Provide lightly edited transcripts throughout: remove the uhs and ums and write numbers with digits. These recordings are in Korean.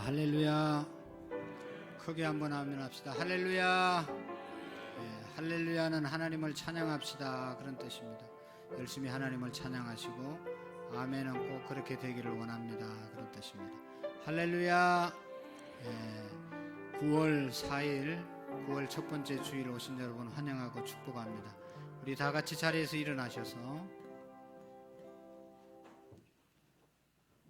할렐루야. 크게 한번 아멘 합시다. 할렐루야. 할렐루야는 하나님을 찬양합시다, 그런 뜻입니다. 열심히 하나님을 찬양하시고 아멘은 꼭 그렇게 되기를 원합니다, 그런 뜻입니다. 할렐루야. 9월 4일 9월 첫 번째 주일 오신 여러분 환영하고 축복합니다. 우리 다 같이 자리에서 일어나셔서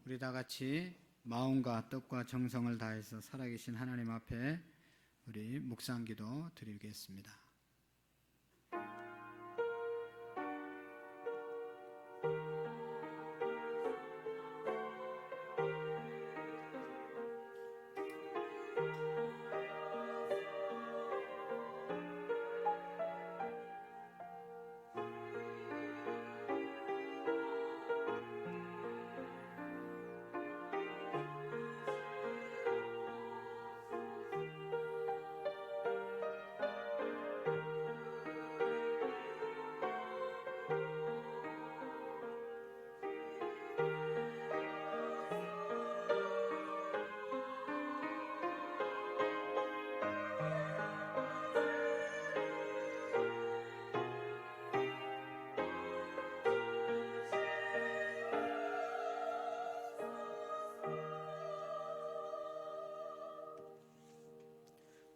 우리 다 같이 마음과 뜻과 정성을 다해서 살아계신 하나님 앞에 우리 묵상기도 드리겠습니다.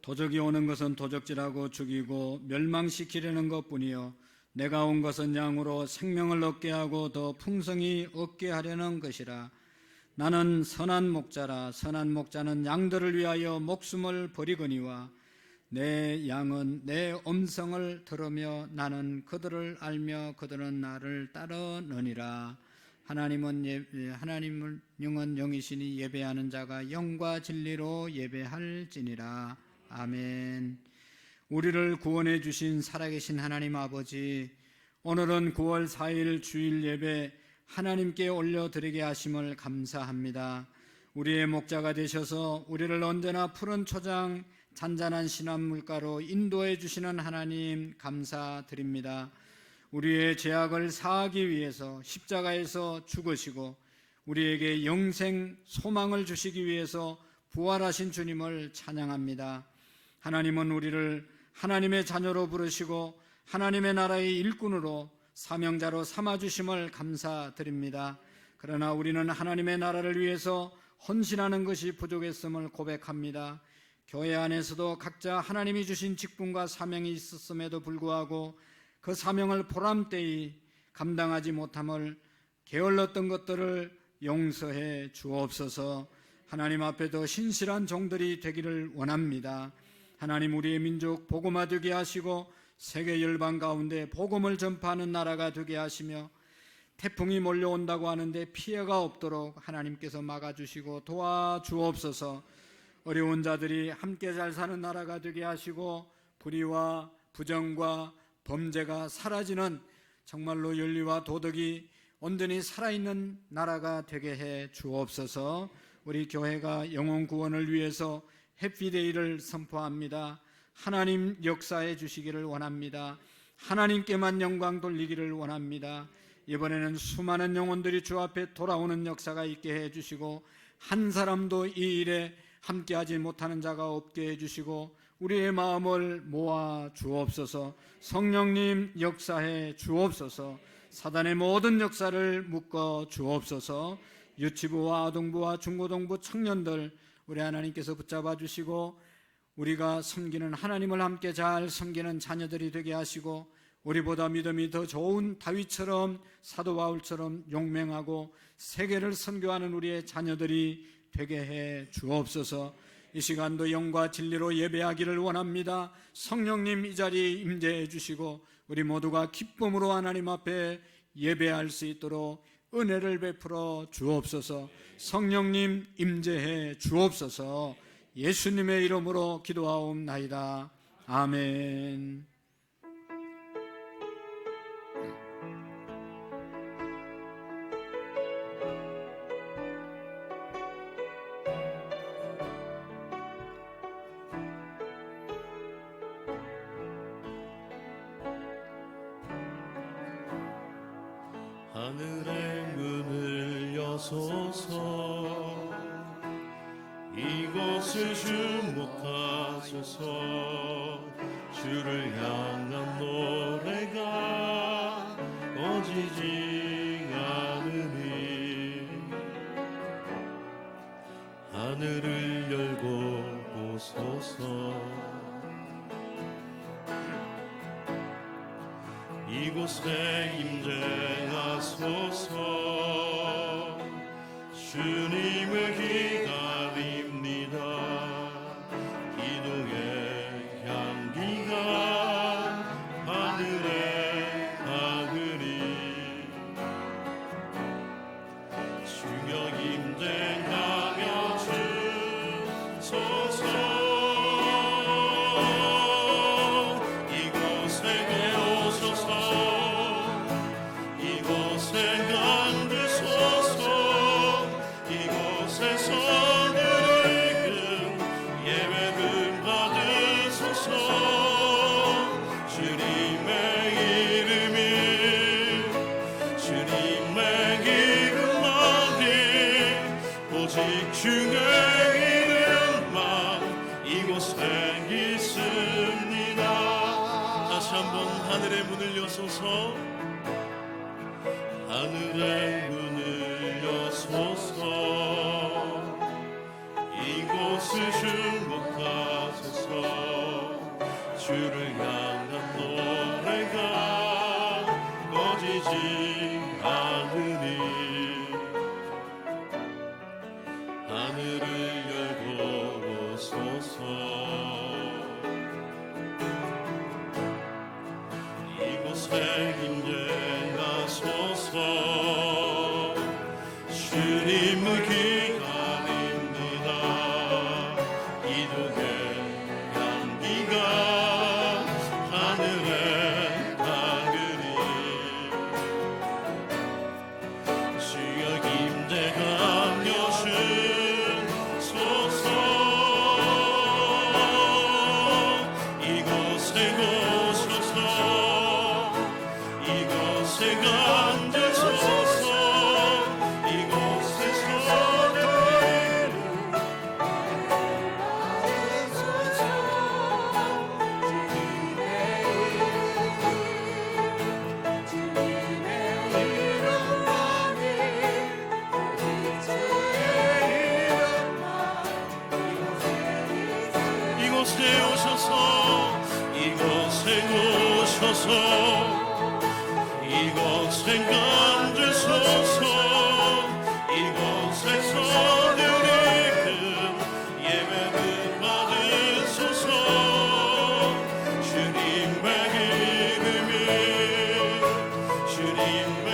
도적이 오는 것은 도적질하고 죽이고 멸망시키려는 것뿐이요 내가 온 것은 양으로 생명을 얻게 하고 더 풍성히 얻게 하려는 것이라. 나는 선한 목자라. 선한 목자는 양들을 위하여 목숨을 버리거니와 내 양은 내 음성을 들으며 나는 그들을 알며 그들은 나를 따르느니라. 하나님을 영은 영이시니 예배하는 자가 영과 진리로 예배할지니라. 아멘. 우리를 구원해 주신 살아계신 하나님 아버지, 오늘은 9월 4일 주일 예배 하나님께 올려드리게 하심을 감사합니다. 우리의 목자가 되셔서 우리를 언제나 푸른 초장 잔잔한 신한물가로 인도해 주시는 하나님 감사드립니다. 우리의 죄악을 사하기 위해서 십자가에서 죽으시고 우리에게 영생 소망을 주시기 위해서 부활하신 주님을 찬양합니다. 하나님은 우리를 하나님의 자녀로 부르시고 하나님의 나라의 일꾼으로 사명자로 삼아주심을 감사드립니다. 그러나 우리는 하나님의 나라를 위해서 헌신하는 것이 부족했음을 고백합니다. 교회 안에서도 각자 하나님이 주신 직분과 사명이 있었음에도 불구하고 그 사명을 보람되이 감당하지 못함을 게을렀던 것들을 용서해 주옵소서. 하나님 앞에 더 신실한 종들이 되기를 원합니다. 하나님, 우리의 민족 복음화 되게 하시고 세계 열방 가운데 복음을 전파하는 나라가 되게 하시며 태풍이 몰려온다고 하는데 피해가 없도록 하나님께서 막아주시고 도와주옵소서. 어려운 자들이 함께 잘 사는 나라가 되게 하시고 불의와 부정과 범죄가 사라지는 정말로 윤리와 도덕이 온전히 살아있는 나라가 되게 해 주옵소서. 우리 교회가 영혼 구원을 위해서 해피데이를 선포합니다. 하나님 역사해 주시기를 원합니다. 하나님께만 영광 돌리기를 원합니다. 이번에는 수많은 영혼들이 주 앞에 돌아오는 역사가 있게 해 주시고 한 사람도 이 일에 함께하지 못하는 자가 없게 해 주시고 우리의 마음을 모아 주옵소서. 성령님 역사해 주옵소서. 사단의 모든 역사를 묶어 주옵소서. 유치부와 아동부와 중고등부 청년들 우리 하나님께서 붙잡아 주시고 우리가 섬기는 하나님을 함께 잘 섬기는 자녀들이 되게 하시고 우리보다 믿음이 더 좋은 다윗처럼 사도 바울처럼 용맹하고 세계를 선교하는 우리의 자녀들이 되게 해 주옵소서. 이 시간도 영과 진리로 예배하기를 원합니다. 성령님 이 자리에 임재해 주시고 우리 모두가 기쁨으로 하나님 앞에 예배할 수 있도록 은혜를 베풀어 주옵소서. 성령님 임재해 주옵소서. 예수님의 이름으로 기도하옵나이다. 아멘. 하늘의 문을 여소서 이곳을 주목하소서. 주를 향한 노래가 꺼지지 않으니 하늘을 열고 보소서. 이곳에 임재하소서. 주님을 기다립니다. 기도의 향기가 하늘에 닿으리. 주여 임재하며 주소서. 이곳에 오소서. 이곳에 앉으소서. 이곳에서 드리는 예배를 받으소서. 주님의 이름이 주님의 이름만이 오직 주의 이름만 이곳에 있습니다. 다시 한번 하늘의 문을 여소서. 하늘의 문을 여소서. 이곳을 주목하소서. 주를 향한 노래가 꺼지지 않으니 하늘을 열고 오소서. 이곳에 임재하소서. 주님을 기다립니다. 기도의 향기가 하늘에 닿으리. 주여 임재하며 주소서. 이곳에 오소서. 이곳에 앉으소서. 이곳에서 이곳에 오셔서. 이곳에 오셔서. 이곳에 앉으소서. 이곳에서 드리는 예배를 받으소서. 주님의 이름이 주님의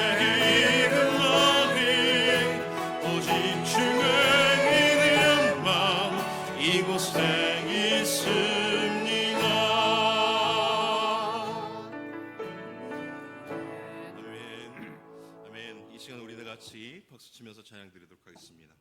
이름만이 오직 주의 이름만 이곳에 있습니다. 아멘. 이 시간 우리들 같이 박수 치면서 찬양 드리도록 하겠습니다.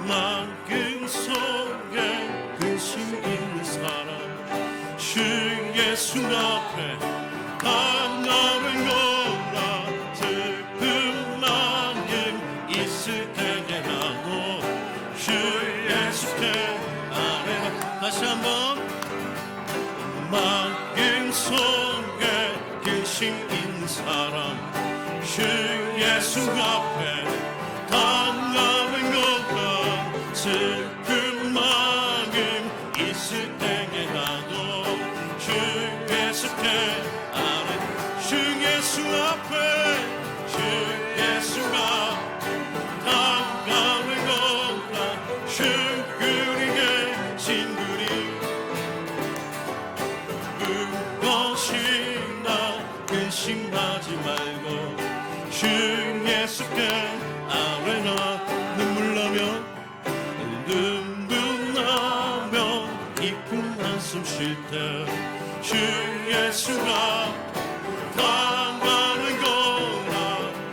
마음 속에 근심 있는 사람 주 예수 앞에 반감을 놓아 슬픈 마음 있을 때에라도 주 예수께 아뢰라. 다시 한번. 마음 속에 근심 있는 사람 주 예수 앞에 반감을 놓아 슬픈 마음 있을 때에라도 주 예수께 아뢰라. 주 예수 앞에 주 예수가 반감을 놓아 슈그리게 싱그리 무엇이나 근심하지 말고 주 예수께 아뢰나. 눈물 나며 깊은 한숨 쉴 때 주 예수가 강하는 거나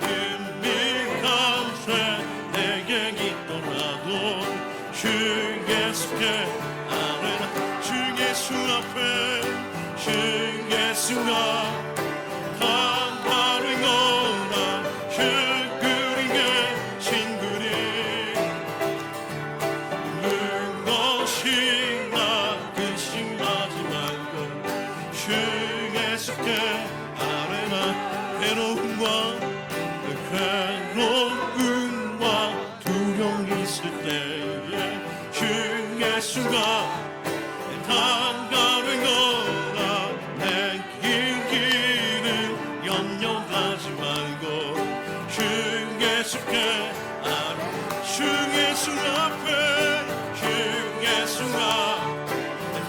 은밀한 죄 내게 있더라도 주 예수께 아뢰나. 주 예수 앞에 주 주 예수가 단단히 너나 그리게 친구니 무엇이나 근심하지 말고 주 예수께 아뢰나 괴로움과 두려움이 있을 때에 주 예수가 단단히 너나 내 길을 염려하지 말고 주 예수께 주 예수 앞에 주 예수가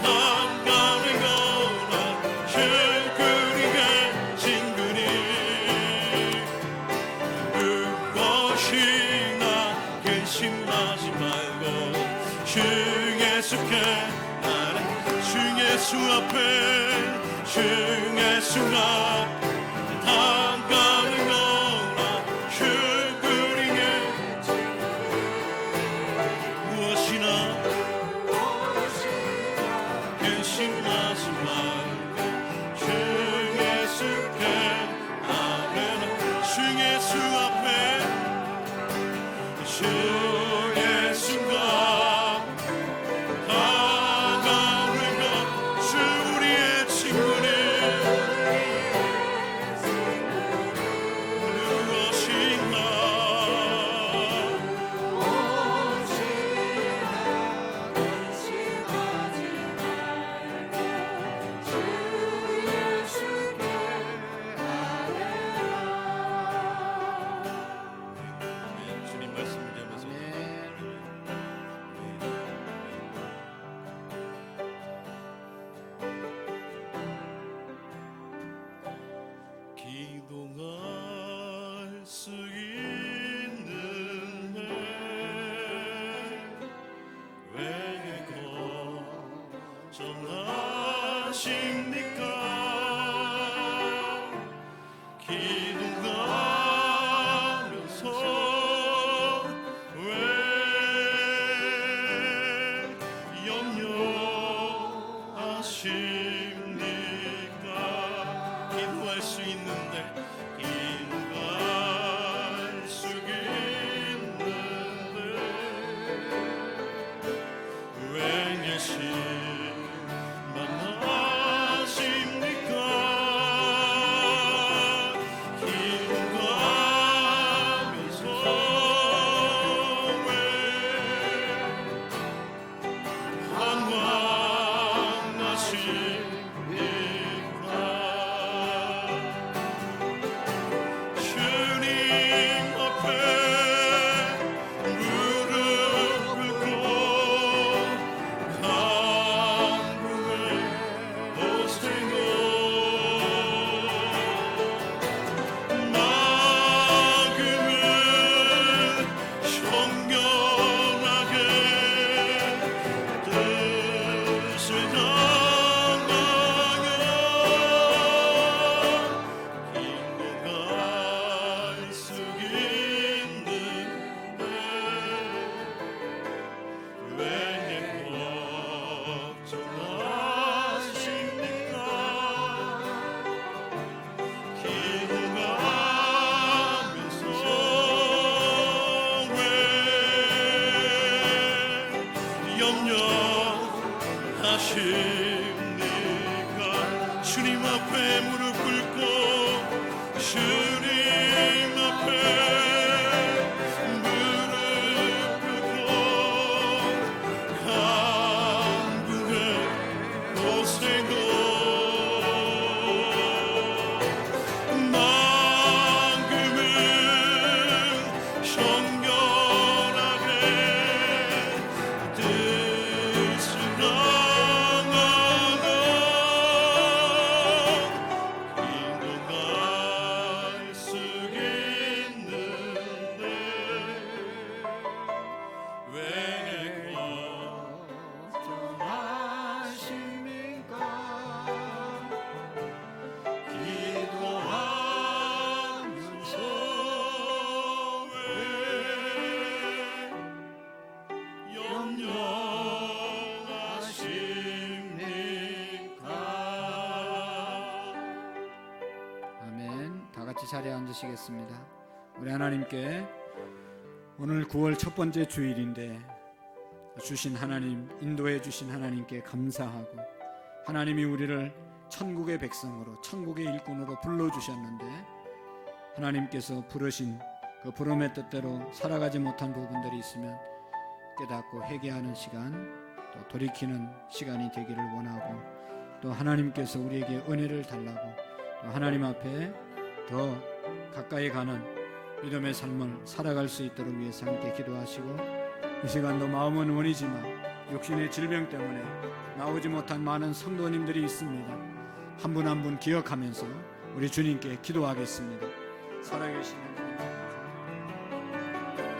단단히 너나 그리게 친구니 무엇이나 근심하지 말고 주 예수께 주 예수 앞에 주 예수가 단단히 너나 그리게 무엇이나 근심하지 말고 주 예수께 아뢰나 주 예수 앞에 주 예수가 다가오는 주 우리의 친구니 무엇인가 주님 말씀 들으면서 기도할 수 있는데 왜 걱정하십니까? 기도하면서 왜 염려하십니까? 기도할 수 있는데 기도할 수 있는데 왜 실망하십니까? 기도하면서 왜 방황하십니까? 주님 앞에 무릎 꿇고 간구해 보세요. 마음은 정결하게 뜻을 담아요. 인도할 수 있는데 왜 걱정하십니까? 기도하면서 왜 염려하십니까? 주님 앞에 무릎 꿇고 주님 앞에 무릎 꿇고 간구해 보세요. 마음은 정결하게 뜻을 담아요. 인도할 수 자리에 앉으시겠습니다. 우리 하나님께 오늘 9월 첫 번째 주일인데 주신 하나님, 인도해 주신 하나님께 감사하고, 하나님이 우리를 천국의 백성으로, 천국의 일꾼으로 불러주셨는데 하나님께서 부르신 그 부름의 뜻대로 살아가지 못한 부분들이 있으면 깨닫고 회개하는 시간, 또 돌이키는 시간이 되기를 원하고, 또 하나님께서 우리에게 은혜를 달라고, 또 하나님 앞에 더 가까이 가는 믿음의 삶을 살아갈 수 있도록 위해서 함께 기도하시고, 이 시간도 마음은 원이지만 육신의 질병 때문에 나오지 못한 많은 성도님들이 있습니다. 한 분 한 분 기억하면서 우리 주님께 기도하겠습니다. 살아계신 하나님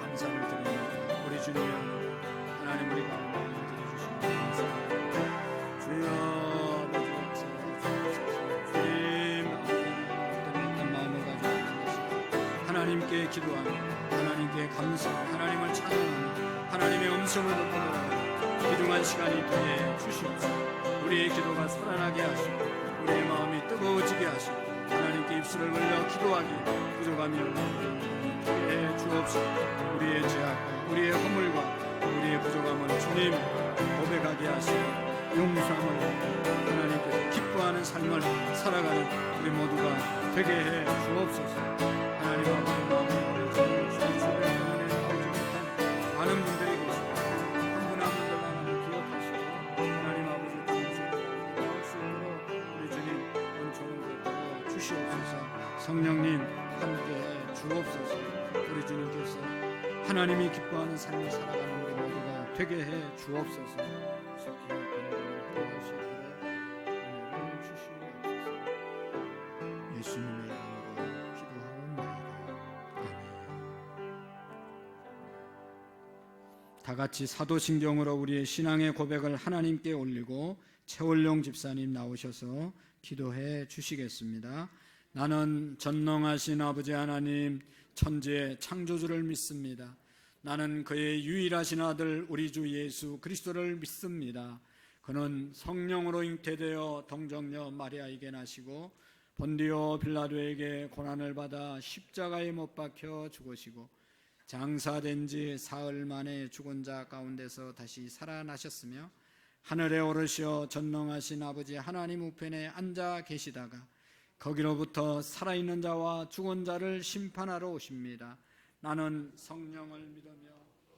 감사를 드립니다. 우리 주님, 하나님 우리 가운데 인도해 주시니 감사합니다. 주여 아버지 역사하옵소서. 주님 앞에 어떤 마음을 가지고 하나님께 기도하며 하나님께 감사하며 하나님을 찬양하며 하나님의 음성을 듣고 돌아가는 귀중한 시간이 되게 주시옵소서. 우리의 기도가 살아나게 하시고 우리의 마음이 뜨거워지게 하시고 하나님께 입술을 벌려 기도하기 부족함이 해 주옵소서. 우리의 죄악과 우리의 허물과 우리의 부족함을 주님 고백하게 하시고 용서함을 하나님께서 기뻐하는 삶을 살아가는 우리 모두가 되게 해 주옵소서. 하나님 아버지, 마음을 주님 주의 때문에 나오지 못한 많은 분들이 계시고 한 분 한 분들 하나님 기억하시고 하나님 아버지 주님께 나올 수 있도록 우리 주님 은총을 베풀어 주시옵소서. 성령님 함께 주옵소서. 우리 주님께서 하나님이 기뻐하는 삶을 살아가는 우리 모두가 되게 해 주옵소서. 속히 건강을 회복할 수 있도록 은혜를 주시옵소서. 예수님의 이름으로 기도하옵나이다. 아멘. 다 같이 사도신경으로 우리의 신앙의 고백을 하나님께 올리고 최월룡 집사님 나오셔서 기도해 주시겠습니다. 나는 전능하신 아버지 하나님, 천지의 창조주를 믿습니다. 나는 그의 유일하신 아들 우리 주 예수 그리스도를 믿습니다. 그는 성령으로 잉태되어 동정녀 마리아에게 나시고 본디오 빌라도에게 고난을 받아 십자가에 못 박혀 죽으시고 장사된 지 사흘 만에 죽은 자 가운데서 다시 살아나셨으며 하늘에 오르시어 전능하신 아버지 하나님 우편에 앉아 계시다가 거기로부터 살아있는 자와 죽은 자를 심판하러 오십니다. 나는 성령을 믿으며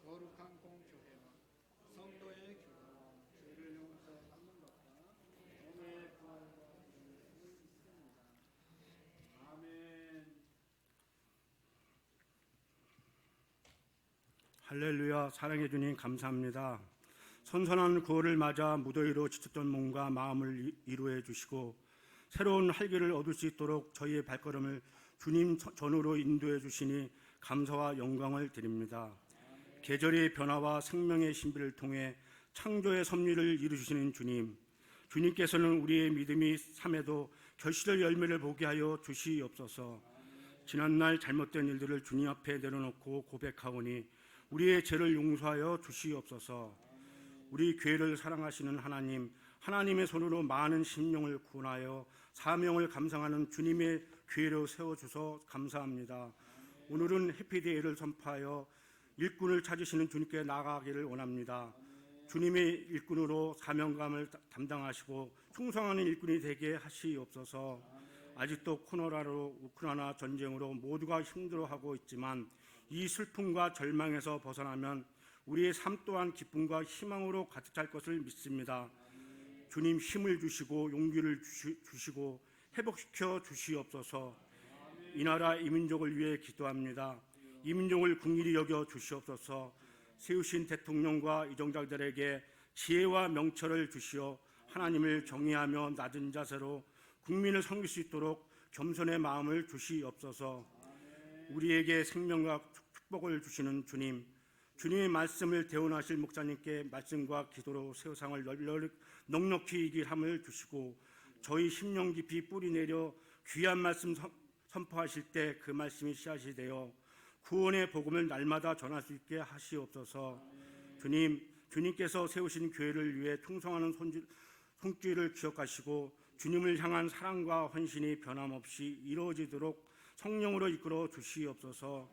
거룩한 공교회와 성도의 교회와 죄를 용서받는 것과 몸의 부활과 믿음을 믿습니다. 아멘. 할렐루야. 사랑해 주님 감사합니다. 선선한 9월을 맞아 무더위로 지쳤던 몸과 마음을 위로해 주시고 새로운 활기를 얻을 수 있도록 저희의 발걸음을 주님 전으로 인도해 주시니 감사와 영광을 드립니다. 계절의 변화와 생명의 신비를 통해 창조의 섭리를 이루시는 주님, 주님께서는 우리의 믿음이 삶에도 결실의 열매를 보게 하여 주시옵소서. 지난날 잘못된 일들을 주님 앞에 내려놓고 고백하오니 우리의 죄를 용서하여 주시옵소서. 우리 교회를 사랑하시는 하나님, 하나님의 손으로 많은 심령을 구원하여 사명을 감당하는 주님의 교회로 세워주셔서 감사합니다. 오늘은 해피데이를 선포하여 일꾼을 찾으시는 주님께 나아가기를 원합니다. 주님의 일꾼으로 사명감을 담당하시고 충성하는 일꾼이 되게 하시옵소서. 아직도 코로나로 우크라이나 전쟁으로 모두가 힘들어하고 있지만 이 슬픔과 절망에서 벗어나면 우리의 삶 또한 기쁨과 희망으로 가득 찰 것을 믿습니다. 주님 힘을 주시고 용기를 주시고 회복시켜 주시옵소서. 이 나라 이 민족을 위해 기도합니다. 이 민족을 긍휼히 여겨 주시옵소서. 세우신 대통령과 이정자들에게 지혜와 명철을 주시어 하나님을 경외하며 낮은 자세로 국민을 섬길 수 있도록 겸손의 마음을 주시옵소서. 우리에게 생명과 축복을 주시는 주님, 주님의 말씀을 대언하실 목사님께 말씀과 기도로 세상을 넉넉히 이길함을 주시고 저희 심령 깊이 뿌리 내려 귀한 말씀 선포하실 때 그 말씀이 씨앗이 되어 구원의 복음을 날마다 전할 수 있게 하시옵소서. 주님께서 세우신 교회를 위해 충성하는 손길을 기억하시고 주님을 향한 사랑과 헌신이 변함없이 이루어지도록 성령으로 이끌어 주시옵소서.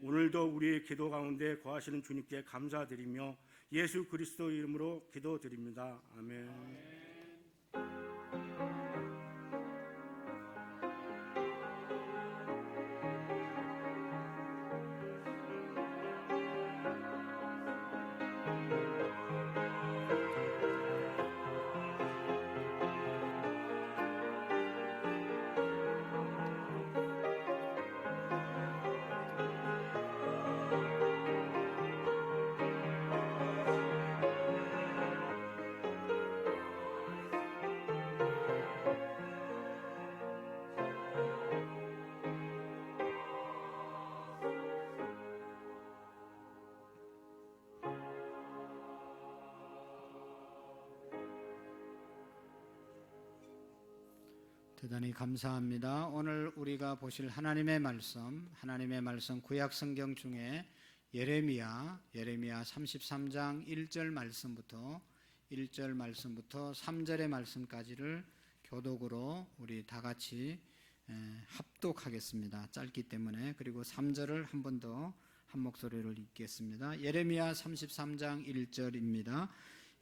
오늘도 우리의 기도 가운데 거하시는 주님께 감사드리며 예수 그리스도 이름으로 기도드립니다. 아멘. 대단히 감사합니다. 오늘 우리가 보실 하나님의 말씀 구약 성경 중에 예레미야 33장 1절 말씀부터 3절의 말씀까지를 교독으로 우리 다 같이 합독하겠습니다. 짧기 때문에. 그리고 3절을 한 번 더 한 목소리로 읽겠습니다. 예레미야 33장 1절입니다.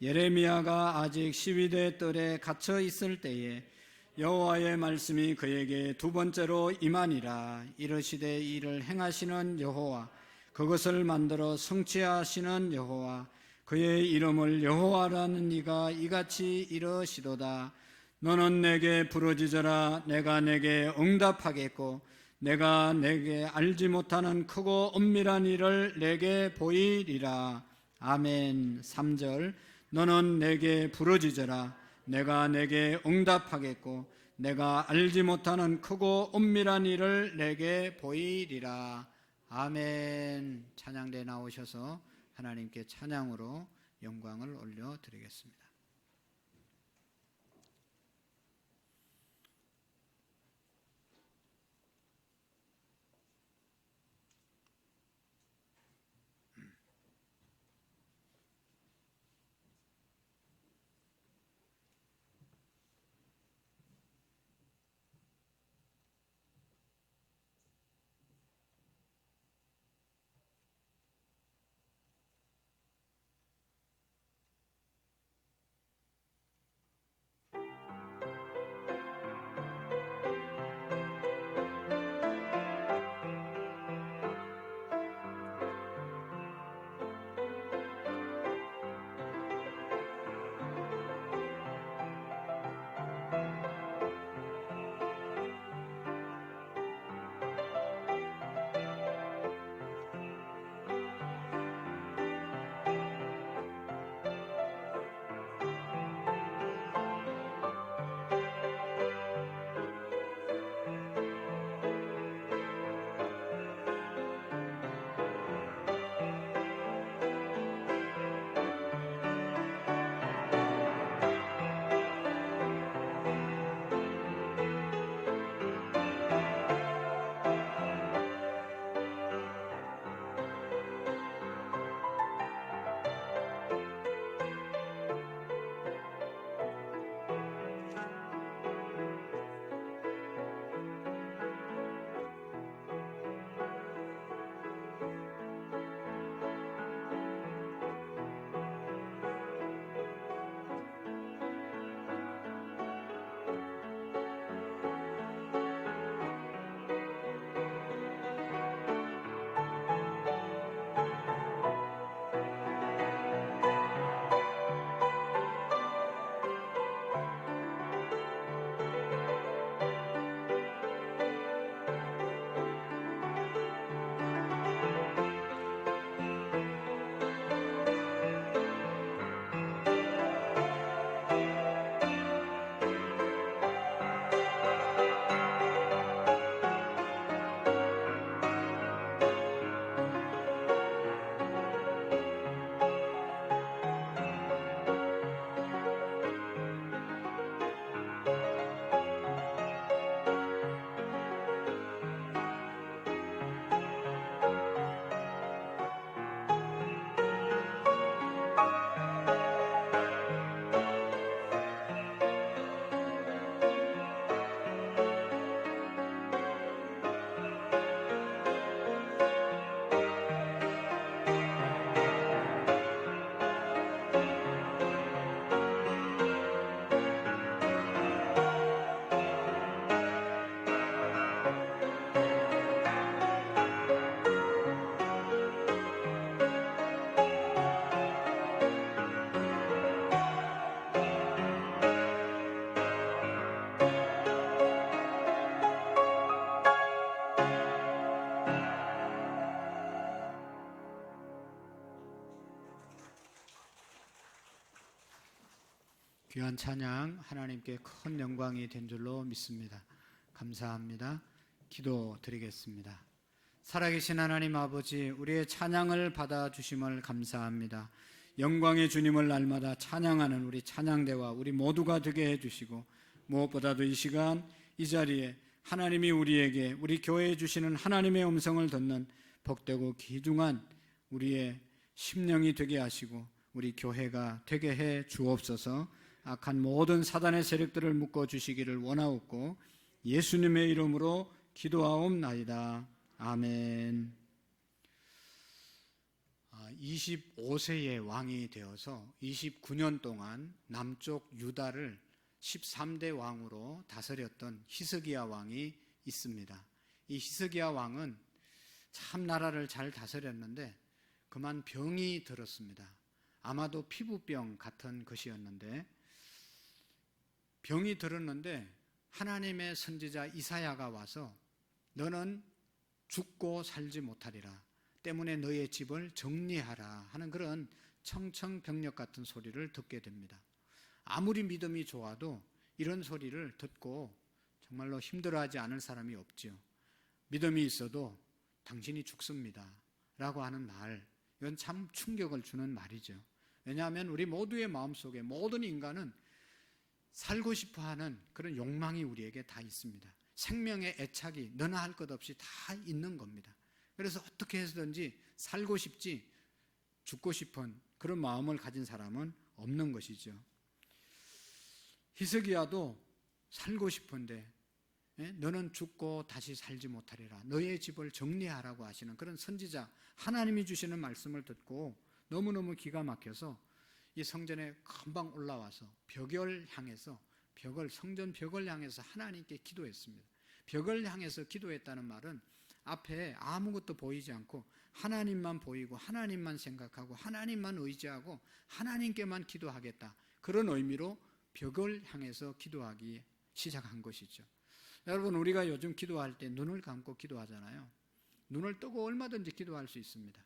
예레미야가 아직 시위대 뜰에 갇혀 있을 때에 여호와의 말씀이 그에게 두 번째로 임하니라. 이르시되 이를 행하시는 여호와, 그것을 만들어 성취하시는 여호와, 그의 이름을 여호와라는 이가 이같이 이르시도다. 너는 내게 부르짖어라. 내가 내게 응답하겠고 내가 내게 알지 못하는 크고 엄밀한 일을 내게 보이리라. 아멘. 3절. 너는 내게 부르짖어라. 내가 내게 응답하겠고 내가 알지 못하는 크고 엄밀한 일을 내게 보이리라. 아멘. 찬양대 나오셔서 하나님께 찬양으로 영광을 올려드리겠습니다. 귀한 찬양 하나님께 큰 영광이 된 줄로 믿습니다. 감사합니다. 기도드리겠습니다. 살아계신 하나님 아버지, 우리의 찬양을 받아주심을 감사합니다. 영광의 주님을 날마다 찬양하는 우리 찬양대와 우리 모두가 되게 해주시고, 무엇보다도 이 시간 이 자리에 하나님이 우리에게, 우리 교회에 주시는 하나님의 음성을 듣는 복되고 귀중한 우리의 심령이 되게 하시고 우리 교회가 되게 해 주옵소서. 악한 모든 사단의 세력들을 묶어 주시기를 원하옵고 예수님의 이름으로 기도하옵나이다. 아멘. 25세의 왕이 되어서 29년 동안 남쪽 유다를 13대 왕으로 다스렸던 히스기야 왕이 있습니다. 이 히스기야 왕은 참 나라를 잘 다스렸는데 그만 병이 들었습니다. 아마도 피부병 같은 것이었는데, 병이 들었는데 하나님의 선지자 이사야가 와서 너는 죽고 살지 못하리라, 때문에 너의 집을 정리하라 하는 그런 청청병력 같은 소리를 듣게 됩니다. 아무리 믿음이 좋아도 이런 소리를 듣고 정말로 힘들어하지 않을 사람이 없지요. 믿음이 있어도 당신이 죽습니다 라고 하는 말, 이건 참 충격을 주는 말이죠. 왜냐하면 우리 모두의 마음속에 모든 인간은 살고 싶어하는 그런 욕망이 우리에게 다 있습니다. 생명의 애착이 너나 할 것 없이 다 있는 겁니다. 그래서 어떻게 해서든지 살고 싶지 죽고 싶은 그런 마음을 가진 사람은 없는 것이죠. 히스기야도 살고 싶은데 너는 죽고 다시 살지 못하리라, 너의 집을 정리하라고 하시는 그런 선지자 하나님이 주시는 말씀을 듣고 너무너무 기가 막혀서 이 성전에 금방 올라와서 벽을 향해서 성전 벽을 향해서 하나님께 기도했습니다. 벽을 향해서 기도했다는 말은 앞에 아무것도 보이지 않고 하나님만 보이고 하나님만 생각하고 하나님만 의지하고 하나님께만 기도하겠다, 그런 의미로 벽을 향해서 기도하기 시작한 것이죠. 여러분, 우리가 요즘 기도할 때 눈을 감고 기도하잖아요. 눈을 뜨고 얼마든지 기도할 수 있습니다.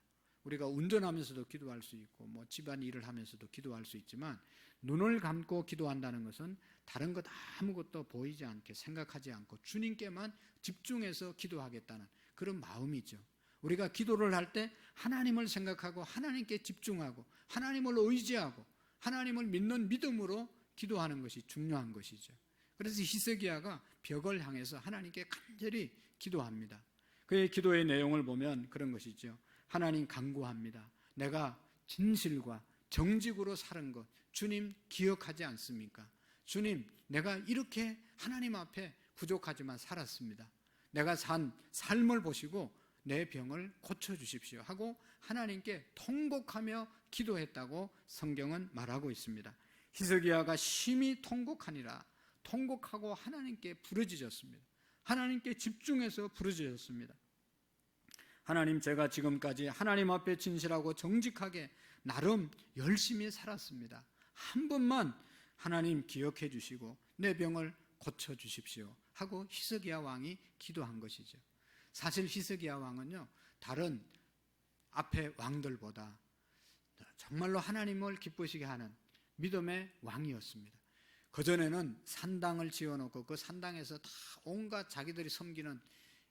우리가 운전하면서도 기도할 수 있고 집안 일을 하면서도 기도할 수 있지만, 눈을 감고 기도한다는 것은 다른 것 아무것도 보이지 않게 생각하지 않고 주님께만 집중해서 기도하겠다는 그런 마음이죠. 우리가 기도를 할 때 하나님을 생각하고 하나님께 집중하고 하나님을 의지하고 하나님을 믿는 믿음으로 기도하는 것이 중요한 것이죠. 그래서 히스기야가 벽을 향해서 하나님께 간절히 기도합니다. 그의 기도의 내용을 보면 그런 것이죠. 하나님 간구합니다. 내가 진실과 정직으로 사는 것 주님 기억하지 않습니까? 주님, 내가 이렇게 하나님 앞에 부족하지만 살았습니다. 내가 산 삶을 보시고 내 병을 고쳐주십시오 하고 하나님께 통곡하며 기도했다고 성경은 말하고 있습니다. 히스기야가 심히 통곡하니라, 통곡하고 하나님께 부르짖었습니다. 하나님께 집중해서 부르짖었습니다. 하나님, 제가 지금까지 하나님 앞에 진실하고 정직하게 나름 열심히 살았습니다. 한 번만 하나님 기억해 주시고 내 병을 고쳐 주십시오 하고 히스기야 왕이 기도한 것이죠. 사실 히스기야 왕은요, 다른 앞에 왕들보다 정말로 하나님을 기쁘시게 하는 믿음의 왕이었습니다. 그전에는 산당을 지어놓고 그 산당에서 다 온갖 자기들이 섬기는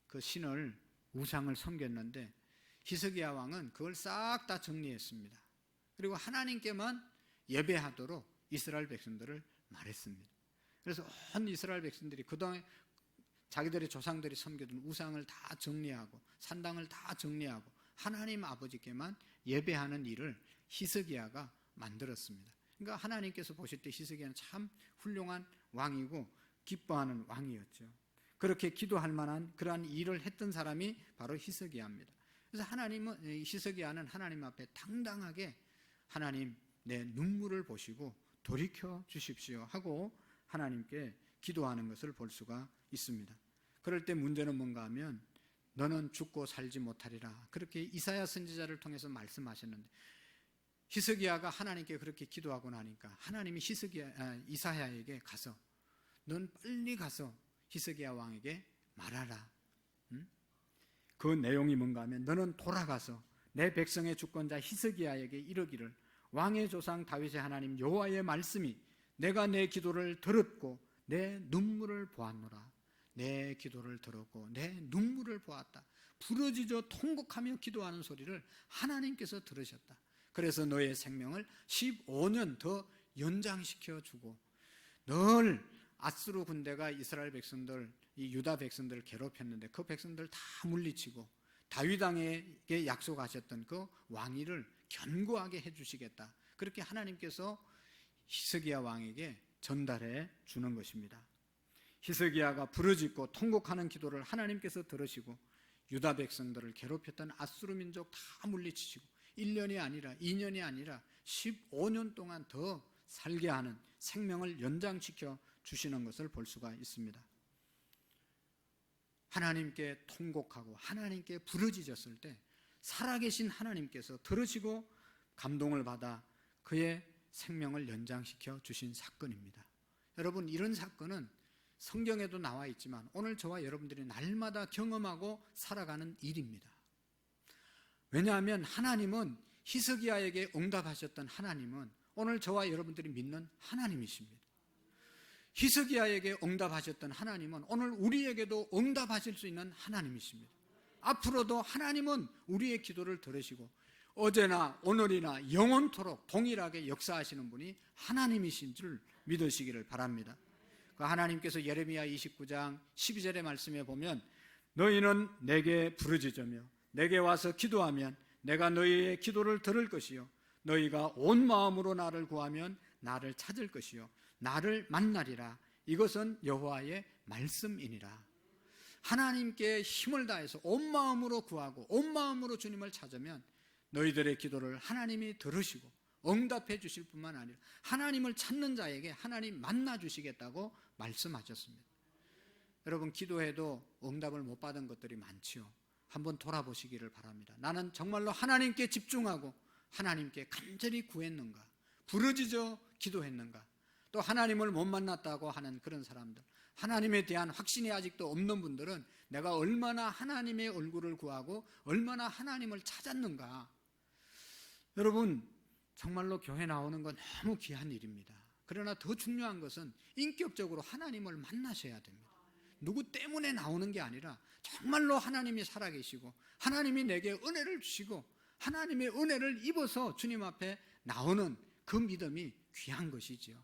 그 신을, 우상을 섬겼는데 히스기야 왕은 그걸 싹 다 정리했습니다. 그리고 하나님께만 예배하도록 이스라엘 백성들을 말했습니다. 그래서 온 이스라엘 백성들이 그동안 자기들의 조상들이 섬기던 우상을 다 정리하고 산당을 다 정리하고 하나님 아버지께만 예배하는 일을 히스기야가 만들었습니다. 그러니까 하나님께서 보실 때 히스기야는 참 훌륭한 왕이고 기뻐하는 왕이었죠. 그렇게 기도할 만한 그러한 일을 했던 사람이 바로 히스기야입니다. 그래서 히스기야는 하나님 앞에 당당하게 하나님, 내 눈물을 보시고 돌이켜 주십시오 하고 하나님께 기도하는 것을 볼 수가 있습니다. 그럴 때 문제는 뭔가 하면 너는 죽고 살지 못하리라, 그렇게 이사야 선지자를 통해서 말씀하셨는데 히스기야가 하나님께 그렇게 기도하고 나니까 하나님이 이사야에게 가서 넌 빨리 가서 히스기야 왕에게 말하라. 그 내용이 뭔가 하면 너는 돌아가서 내 백성의 주권자 히스기야에게 이르기를 왕의 조상 다윗의 하나님 여호와의 말씀이 내가 내 기도를 들었고 내 눈물을 보았노라. 내 기도를 들었고 내 눈물을 보았다. 부러지죠. 통곡하며 기도하는 소리를 하나님께서 들으셨다. 그래서 너의 생명을 15년 더 연장시켜 주고, 늘 아수르 군대가 이스라엘 백성들, 이 유다 백성들을 괴롭혔는데 그 백성들을 다 물리치고 다윗 왕에게 약속하셨던 그 왕위를 견고하게 해주시겠다. 그렇게 하나님께서 히스기야 왕에게 전달해 주는 것입니다. 히스기야가 부르짖고 통곡하는 기도를 하나님께서 들으시고 유다 백성들을 괴롭혔던 아수르 민족 다 물리치시고 1년이 아니라 2년이 아니라 15년 동안 더 살게 하는, 생명을 연장시켜 주시는 것을 볼 수가 있습니다. 하나님께 통곡하고 하나님께 부르짖었을 때 살아계신 하나님께서 들으시고 감동을 받아 그의 생명을 연장시켜 주신 사건입니다. 여러분, 이런 사건은 성경에도 나와 있지만 오늘 저와 여러분들이 날마다 경험하고 살아가는 일입니다. 왜냐하면 하나님은, 히스기야에게 응답하셨던 하나님은 오늘 저와 여러분들이 믿는 하나님이십니다. 히스기야에게 응답하셨던 하나님은 오늘 우리에게도 응답하실 수 있는 하나님이십니다. 앞으로도 하나님은 우리의 기도를 들으시고 어제나 오늘이나 영원토록 동일하게 역사하시는 분이 하나님이신 줄 믿으시기를 바랍니다. 그 하나님께서 예레미야 29장 12절의 말씀에 보면 너희는 내게 부르짖으며 내게 와서 기도하면 내가 너희의 기도를 들을 것이요 너희가 온 마음으로 나를 구하면 나를 찾을 것이요 나를 만나리라. 이것은 여호와의 말씀이니라. 하나님께 힘을 다해서 온 마음으로 구하고 온 마음으로 주님을 찾으면 너희들의 기도를 하나님이 들으시고 응답해 주실 뿐만 아니라 하나님을 찾는 자에게 하나님 만나 주시겠다고 말씀하셨습니다. 여러분, 기도해도 응답을 못 받은 것들이 많지요. 한번 돌아보시기를 바랍니다. 나는 정말로 하나님께 집중하고 하나님께 간절히 구했는가? 부르짖어 기도했는가? 또 하나님을 못 만났다고 하는 그런 사람들, 하나님에 대한 확신이 아직도 없는 분들은 내가 얼마나 하나님의 얼굴을 구하고 얼마나 하나님을 찾았는가? 여러분, 정말로 교회 나오는 건 너무 귀한 일입니다. 그러나 더 중요한 것은 인격적으로 하나님을 만나셔야 됩니다. 누구 때문에 나오는 게 아니라 정말로 하나님이 살아계시고 하나님이 내게 은혜를 주시고 하나님의 은혜를 입어서 주님 앞에 나오는 그 믿음이 귀한 것이지요.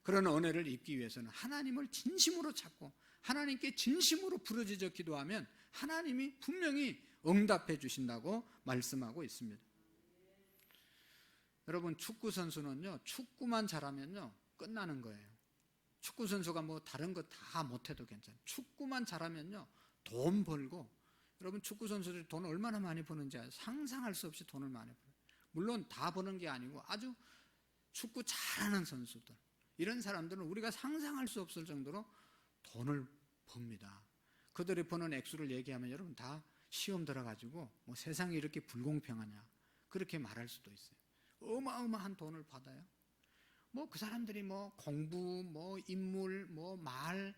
그런 은혜를 입기 위해서는 하나님을 진심으로 찾고 하나님께 진심으로 부르짖어 기도하면 하나님이 분명히 응답해 주신다고 말씀하고 있습니다. 여러분, 축구 선수는요, 축구만 잘하면요 끝나는 거예요. 축구 선수가 뭐 다른 거 다 못해도 괜찮아요. 축구만 잘하면요 돈 벌고, 여러분 축구 선수들이 돈 얼마나 많이 버는지 상상할 수 없이 돈을 많이 벌어요. 물론 다 버는 게 아니고 아주 축구 잘하는 선수들, 이런 사람들은 우리가 상상할 수 없을 정도로 돈을 법니다. 그들이 버는 액수를 얘기하면 여러분 다 시험 들어가지고 뭐 세상이 이렇게 불공평하냐 그렇게 말할 수도 있어요. 어마어마한 돈을 받아요. 뭐 그 사람들이 뭐 공부, 뭐 인물, 뭐 말,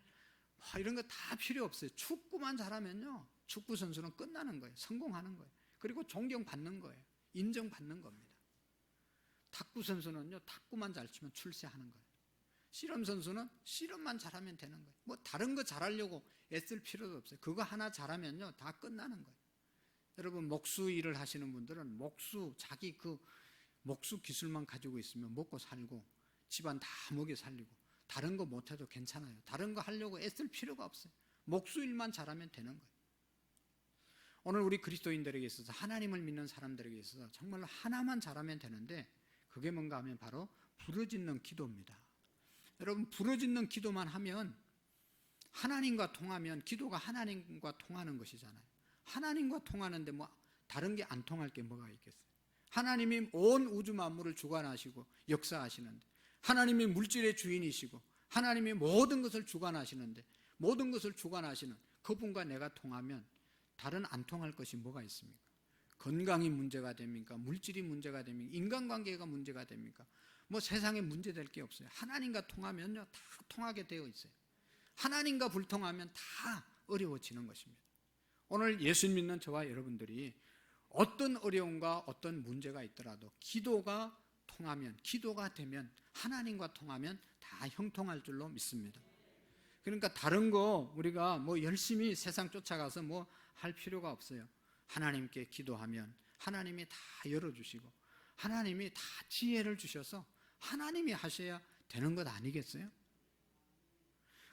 뭐 이런 거 다 필요 없어요. 축구만 잘하면요 축구 선수는 끝나는 거예요. 성공하는 거예요. 그리고 존경받는 거예요. 인정받는 겁니다. 탁구 선수는요 탁구만 잘 치면 출세하는 거예요. 씨름 선수는 씨름만 잘하면 되는 거예요. 뭐 다른 거 잘하려고 애쓸 필요도 없어요. 그거 하나 잘하면요 다 끝나는 거예요. 여러분, 목수 일을 하시는 분들은 자기 그 목수 기술만 가지고 있으면 먹고 살고 집안 다 먹여 살리고 다른 거 못해도 괜찮아요. 다른 거 하려고 애쓸 필요가 없어요. 목수 일만 잘하면 되는 거예요. 오늘 우리 그리스도인들에게 있어서, 하나님을 믿는 사람들에게 있어서 정말로 하나만 잘하면 되는데 그게 뭔가 하면 바로 부르짖는 기도입니다. 여러분, 부르짖는 기도만 하면, 하나님과 통하면 기도가 하나님과 통하는 것이잖아요. 하나님과 통하는데 뭐 다른 게 안 통할 게 뭐가 있겠어요? 하나님이 온 우주 만물을 주관하시고 역사하시는데, 하나님이 물질의 주인이시고 하나님이 모든 것을 주관하시는데, 모든 것을 주관하시는 그분과 내가 통하면 다른 안 통할 것이 뭐가 있습니까? 건강이 문제가 됩니까? 물질이 문제가 됩니까? 인간관계가 문제가 됩니까? 뭐 세상에 문제될 게 없어요. 하나님과 통하면요 다 통하게 되어 있어요. 하나님과 불통하면 다 어려워지는 것입니다. 오늘 예수 믿는 저와 여러분들이 어떤 어려움과 어떤 문제가 있더라도 기도가 통하면, 기도가 되면, 하나님과 통하면 다 형통할 줄로 믿습니다. 그러니까 다른 거 우리가 뭐 열심히 세상 쫓아가서 뭐 할 필요가 없어요. 하나님께 기도하면 하나님이 다 열어주시고 하나님이 다 지혜를 주셔서 하나님이 하셔야 되는 것 아니겠어요?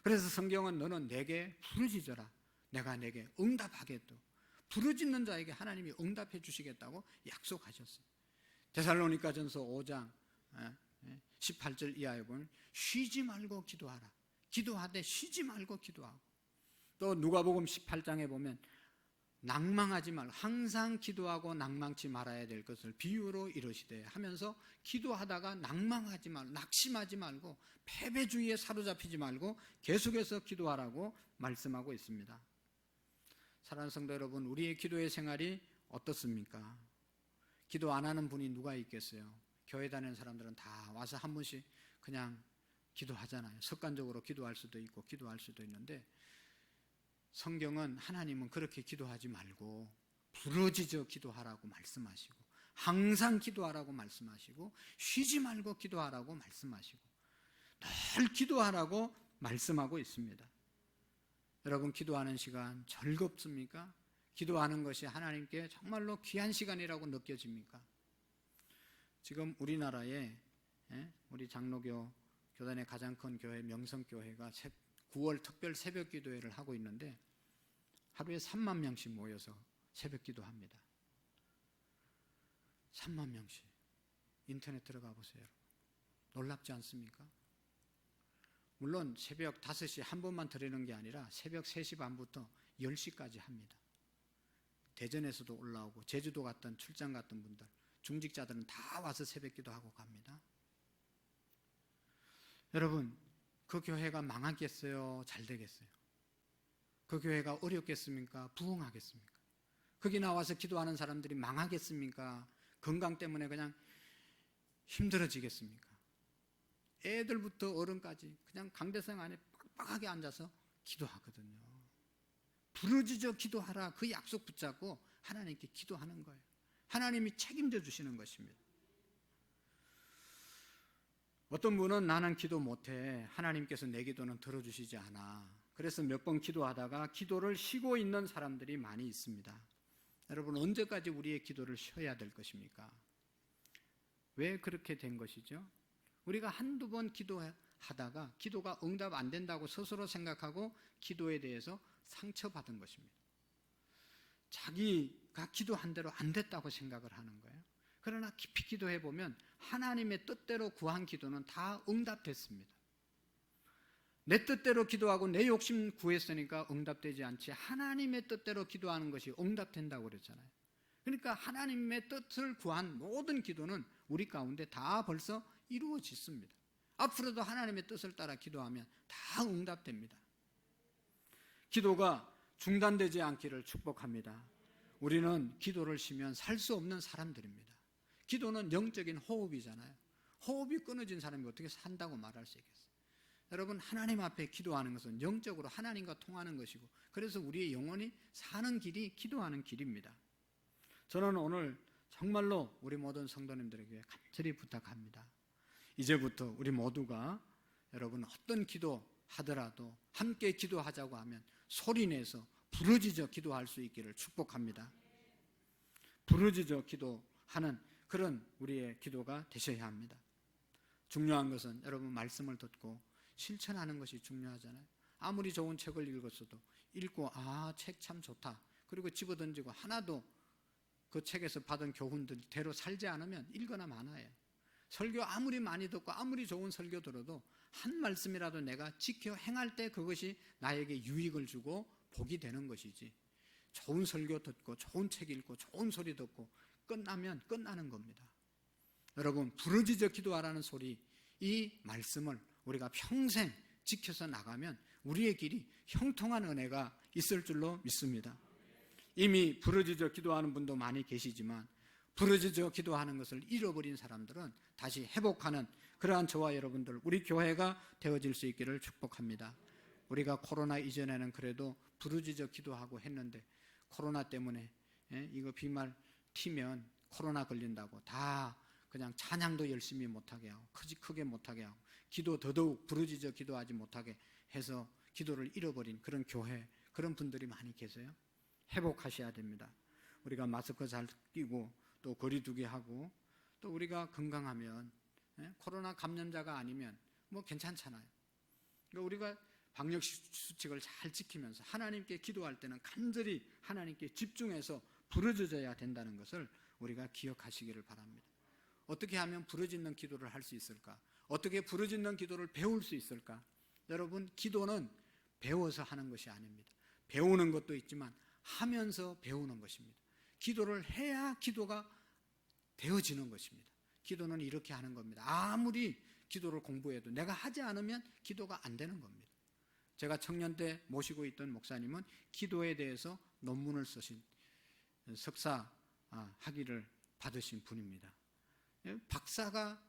그래서 성경은 너는 내게 부르짖어라, 내가 내게 응답하겠다. 부르짖는 자에게 하나님이 응답해 주시겠다고 약속하셨어요. 데살로니가전서 5장 18절 이하에 보면 쉬지 말고 기도하라. 기도하되 쉬지 말고 기도하고, 또 누가복음 18장에 보면 낭망하지 말고 항상 기도하고 낭망치 말아야 될 것을 비유로 이르시되 하면서 기도하다가 낭망하지 말고 낙심하지 말고 패배주의에 사로잡히지 말고 계속해서 기도하라고 말씀하고 있습니다. 사랑하는 성도 여러분, 우리의 기도의 생활이 어떻습니까? 기도 안 하는 분이 누가 있겠어요? 교회 다니는 사람들은 다 와서 한 번씩 그냥 기도하잖아요. 습관적으로 기도할 수도 있고 기도할 수도 있는데, 성경은 하나님은 그렇게 기도하지 말고 부르짖어 기도하라고 말씀하시고, 항상 기도하라고 말씀하시고, 쉬지 말고 기도하라고 말씀하시고, 늘 기도하라고 말씀하고 있습니다. 여러분, 기도하는 시간 즐겁습니까? 기도하는 것이 하나님께 정말로 귀한 시간이라고 느껴집니까? 지금 우리나라에 우리 장로교 교단의 가장 큰 교회 명성교회가 9월 특별 새벽 기도회를 하고 있는데 하루에 3만 명씩 모여서 새벽 기도합니다. 3만 명씩. 인터넷 들어가 보세요. 놀랍지 않습니까? 물론 새벽 5시 한 번만 드리는 게 아니라 새벽 3시 반부터 10시까지 합니다. 대전에서도 올라오고 제주도 갔던 출장 갔던 분들, 중직자들은 다 와서 새벽 기도하고 갑니다. 여러분, 그 교회가 망하겠어요? 잘 되겠어요? 그 교회가 어렵겠습니까? 부흥하겠습니까? 거기 나와서 기도하는 사람들이 망하겠습니까? 건강 때문에 그냥 힘들어지겠습니까? 애들부터 어른까지 그냥 강대상 안에 빡빡하게 앉아서 기도하거든요. 부르짖어 기도하라, 그 약속 붙잡고 하나님께 기도하는 거예요. 하나님이 책임져 주시는 것입니다. 어떤 분은 나는 기도 못해, 하나님께서 내 기도는 들어주시지 않아, 그래서 몇 번 기도하다가 기도를 쉬고 있는 사람들이 많이 있습니다. 여러분, 언제까지 우리의 기도를 쉬어야 될 것입니까? 왜 그렇게 된 것이죠? 우리가 한두 번 기도하다가 기도가 응답 안 된다고 스스로 생각하고 기도에 대해서 상처받은 것입니다. 자기가 기도한 대로 안 됐다고 생각을 하는 거예요. 그러나 깊이 기도해 보면 하나님의 뜻대로 구한 기도는 다 응답됐습니다. 내 뜻대로 기도하고 내 욕심 구했으니까 응답되지 않지, 하나님의 뜻대로 기도하는 것이 응답된다고 그랬잖아요. 그러니까 하나님의 뜻을 구한 모든 기도는 우리 가운데 다 벌써 이루어졌습니다. 앞으로도 하나님의 뜻을 따라 기도하면 다 응답됩니다. 기도가 중단되지 않기를 축복합니다. 우리는 기도를 쉬면 살 수 없는 사람들입니다. 기도는 영적인 호흡이잖아요. 호흡이 끊어진 사람이 어떻게 산다고 말할 수 있겠어요? 여러분, 하나님 앞에 기도하는 것은 영적으로 하나님과 통하는 것이고, 그래서 우리의 영혼이 사는 길이 기도하는 길입니다. 저는 오늘 정말로 우리 모든 성도님들에게 간절히 부탁합니다. 이제부터 우리 모두가 여러분 어떤 기도 하더라도 함께 기도하자고 하면 소리내서 부르짖어 기도할 수 있기를 축복합니다. 부르짖어 기도하는 그런 우리의 기도가 되셔야 합니다. 중요한 것은 여러분 말씀을 듣고 실천하는 것이 중요하잖아요. 아무리 좋은 책을 읽었어도 읽고 책 참 좋다, 그리고 집어던지고 하나도 그 책에서 받은 교훈들대로 살지 않으면 읽거나 마나요. 설교 아무리 많이 듣고 아무리 좋은 설교 들어도 한 말씀이라도 내가 지켜 행할 때 그것이 나에게 유익을 주고 복이 되는 것이지, 좋은 설교 듣고 좋은 책 읽고 좋은 소리 듣고 끝나면 끝나는 겁니다. 여러분, 부르짖어 기도하라는 소리, 이 말씀을 우리가 평생 지켜서 나가면 우리의 길이 형통한 은혜가 있을 줄로 믿습니다. 이미 부르짖어 기도하는 분도 많이 계시지만 부르짖어 기도하는 것을 잃어버린 사람들은 다시 회복하는 그러한 저와 여러분들, 우리 교회가 되어질 수 있기를 축복합니다. 우리가 코로나 이전에는 그래도 부르짖어 기도하고 했는데 코로나 때문에 이거 비말 튀면 코로나 걸린다고 다 그냥 찬양도 열심히 못하게 하고 크게 못하게 하고 기도 더더욱 부르짖어 기도하지 못하게 해서 기도를 잃어버린 그런 교회, 그런 분들이 많이 계세요. 회복하셔야 됩니다. 우리가 마스크 잘 끼고 또 거리두기 하고 또 우리가 건강하면 코로나 감염자가 아니면 뭐 괜찮잖아요. 그러니까 우리가 방역 수칙을 잘 지키면서 하나님께 기도할 때는 간절히 하나님께 집중해서 부르짖어야 된다는 것을 우리가 기억하시기를 바랍니다. 어떻게 하면 부르짖는 기도를 할 수 있을까? 어떻게 부르짖는 기도를 배울 수 있을까? 여러분, 기도는 배워서 하는 것이 아닙니다. 배우는 것도 있지만 하면서 배우는 것입니다. 기도를 해야 기도가 되어지는 것입니다. 기도는 이렇게 하는 겁니다. 아무리 기도를 공부해도 내가 하지 않으면 기도가 안 되는 겁니다. 제가 청년 때 모시고 있던 목사님은 기도에 대해서 논문을 쓰신 석사 학위를 받으신 분입니다. 박사가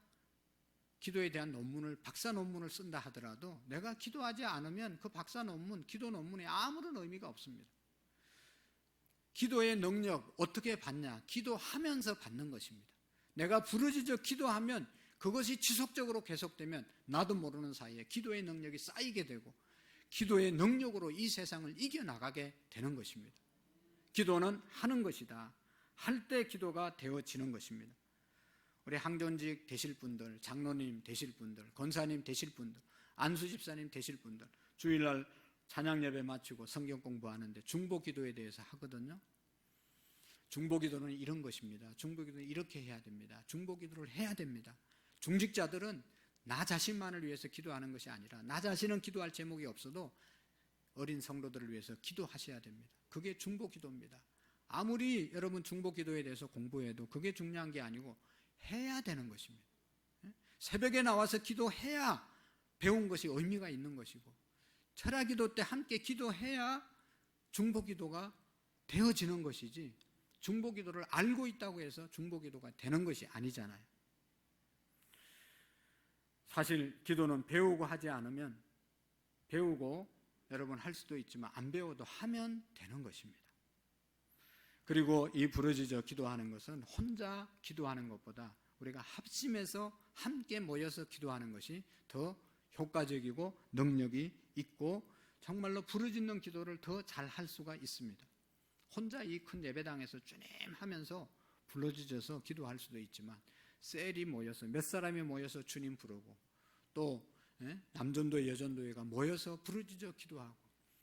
기도에 대한 박사 논문을 쓴다 하더라도 내가 기도하지 않으면 그 박사 논문, 기도 논문에 아무런 의미가 없습니다. 기도의 능력 어떻게 받냐? 기도하면서 받는 것입니다. 내가 부르짖어 기도하면 그것이 지속적으로 계속되면 나도 모르는 사이에 기도의 능력이 쌓이게 되고 기도의 능력으로 이 세상을 이겨나가게 되는 것입니다. 기도는 하는 것이다. 할 때 기도가 되어지는 것입니다. 우리 항존직 되실 분들, 장로님 되실 분들, 권사님 되실 분들, 안수집사님 되실 분들, 주일날 찬양 예배 마치고 성경 공부하는데 중보기도에 대해서 하거든요. 중보기도는 이런 것입니다. 중보기도는 이렇게 해야 됩니다. 중보기도를 해야 됩니다. 중직자들은 나 자신만을 위해서 기도하는 것이 아니라 나 자신은 기도할 제목이 없어도 어린 성도들을 위해서 기도하셔야 됩니다. 그게 중보기도입니다. 아무리 여러분 중보기도에 대해서 공부해도 그게 중요한 게 아니고 해야 되는 것입니다. 새벽에 나와서 기도해야 배운 것이 의미가 있는 것이고 철야기도 때 함께 기도해야 중보기도가 되어지는 것이지 중보기도를 알고 있다고 해서 중보기도가 되는 것이 아니잖아요. 사실 기도는 배우고 하지 않으면 배우고 여러분 할 수도 있지만 안 배워도 하면 되는 것입니다. 그리고 이 부르짖어 기도하는 것은 혼자 기도하는 것보다 우리가 합심해서 함께 모여서 기도하는 것이 더 효과적이고 능력이 있고 정말로 부르짖는 기도를 더 잘 할 수가 있습니다. 혼자 이 큰 예배당에서 주님 하면서 부르짖어서 기도할 수도 있지만 셀이 모여서 몇 사람이 모여서 주님 부르고 또 남전도회 여전도회가 모여서 부르짖어 기도하고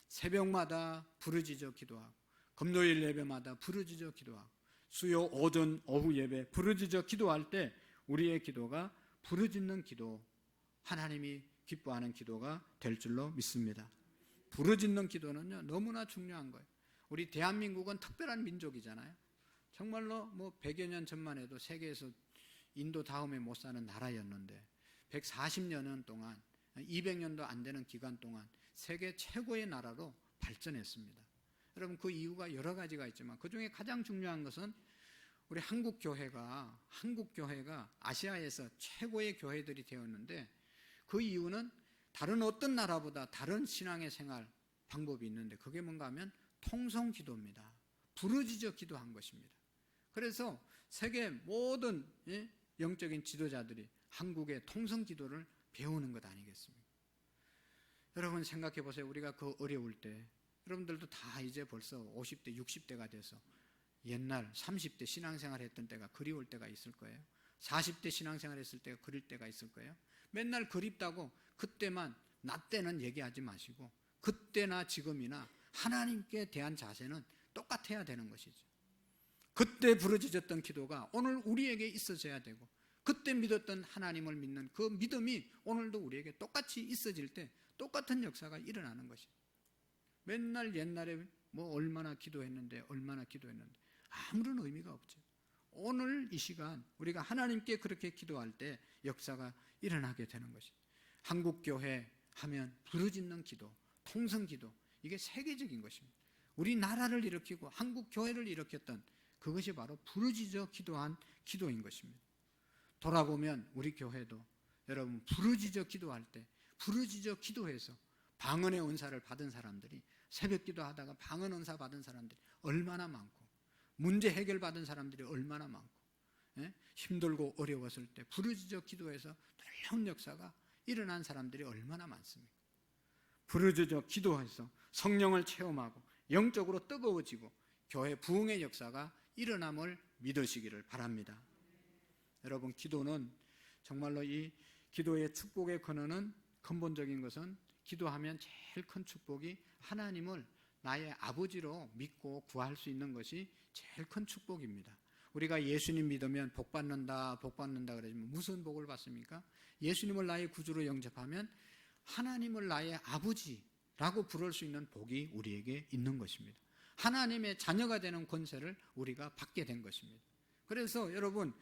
새벽마다 부르짖어 기도하고 금요일 예배마다 부르짖어 기도하고 수요 오전 오후 예배 부르짖어 기도할 때 우리의 기도가 부르짖는 기도, 하나님이 기뻐하는 기도가 될 줄로 믿습니다. 부르짖는 기도는요 너무나 중요한 거예요. 우리 대한민국은 특별한 민족이잖아요. 정말로 뭐 100여 년 전만 해도 세계에서 인도 다음에 못 사는 나라였는데 140년 동안 200년도 안 되는 기간 동안 세계 최고의 나라로 발전했습니다. 여러분 그 이유가 여러 가지가 있지만 그중에 가장 중요한 것은 우리 한국 교회가 아시아에서 최고의 교회들이 되었는데 그 이유는 다른 어떤 나라보다 다른 신앙의 생활 방법이 있는데 그게 뭔가 하면 통성기도입니다. 부르짖어 기도한 것입니다. 그래서 세계 모든 영적인 지도자들이 한국의 통성기도를 배우는 것 아니겠습니까? 여러분 생각해 보세요. 우리가 그 어려울 때 여러분들도 다 이제 벌써 50대 60대가 돼서 옛날 30대 신앙생활 했던 때가 그리울 때가 있을 거예요. 40대 신앙생활 했을 때가 그릴 때가 있을 거예요. 맨날 그립다고 그때만 나 때는 얘기하지 마시고 그때나 지금이나 하나님께 대한 자세는 똑같아야 되는 것이죠. 그때 부르짖었던 기도가 오늘 우리에게 있어져야 되고 그때 믿었던 하나님을 믿는 그 믿음이 오늘도 우리에게 똑같이 있어질 때 똑같은 역사가 일어나는 것이죠. 맨날 옛날에 뭐 얼마나 기도했는데 아무런 의미가 없죠. 오늘 이 시간 우리가 하나님께 그렇게 기도할 때 역사가 일어나게 되는 것이죠. 한국교회 하면 부르짖는 기도, 통성기도 이게 세계적인 것입니다. 우리나라를 일으키고 한국교회를 일으켰던 그것이 바로 부르짖어 기도한 기도인 것입니다. 돌아보면 우리 교회도 여러분 부르짖어 기도할 때 부르짖어 기도해서 방언의 은사를 받은 사람들이 새벽 기도하다가 방언 은사 받은 사람들이 얼마나 많고 문제 해결 받은 사람들이 얼마나 많고 힘들고 어려웠을 때 부르짖어 기도해서 놀라운 역사가 일어난 사람들이 얼마나 많습니까? 부르짖어 기도해서 성령을 체험하고 영적으로 뜨거워지고 교회 부흥의 역사가 일어남을 믿으시기를 바랍니다. 여러분, 기도는 정말로 이 기도의 축복의 근원은, 근본적인 것은 기도하면 제일 큰 축복이 하나님을 나의 아버지로 믿고 구할 수 있는 것이 제일 큰 축복입니다. 우리가 예수님 믿으면 복 받는다 그러지만 무슨 복을 받습니까? 예수님을 나의 구주로 영접하면 하나님을 나의 아버지라고 부를 수 있는 복이 우리에게 있는 것입니다. 하나님의 자녀가 되는 권세를 우리가 받게 된 것입니다. 그래서 여러분,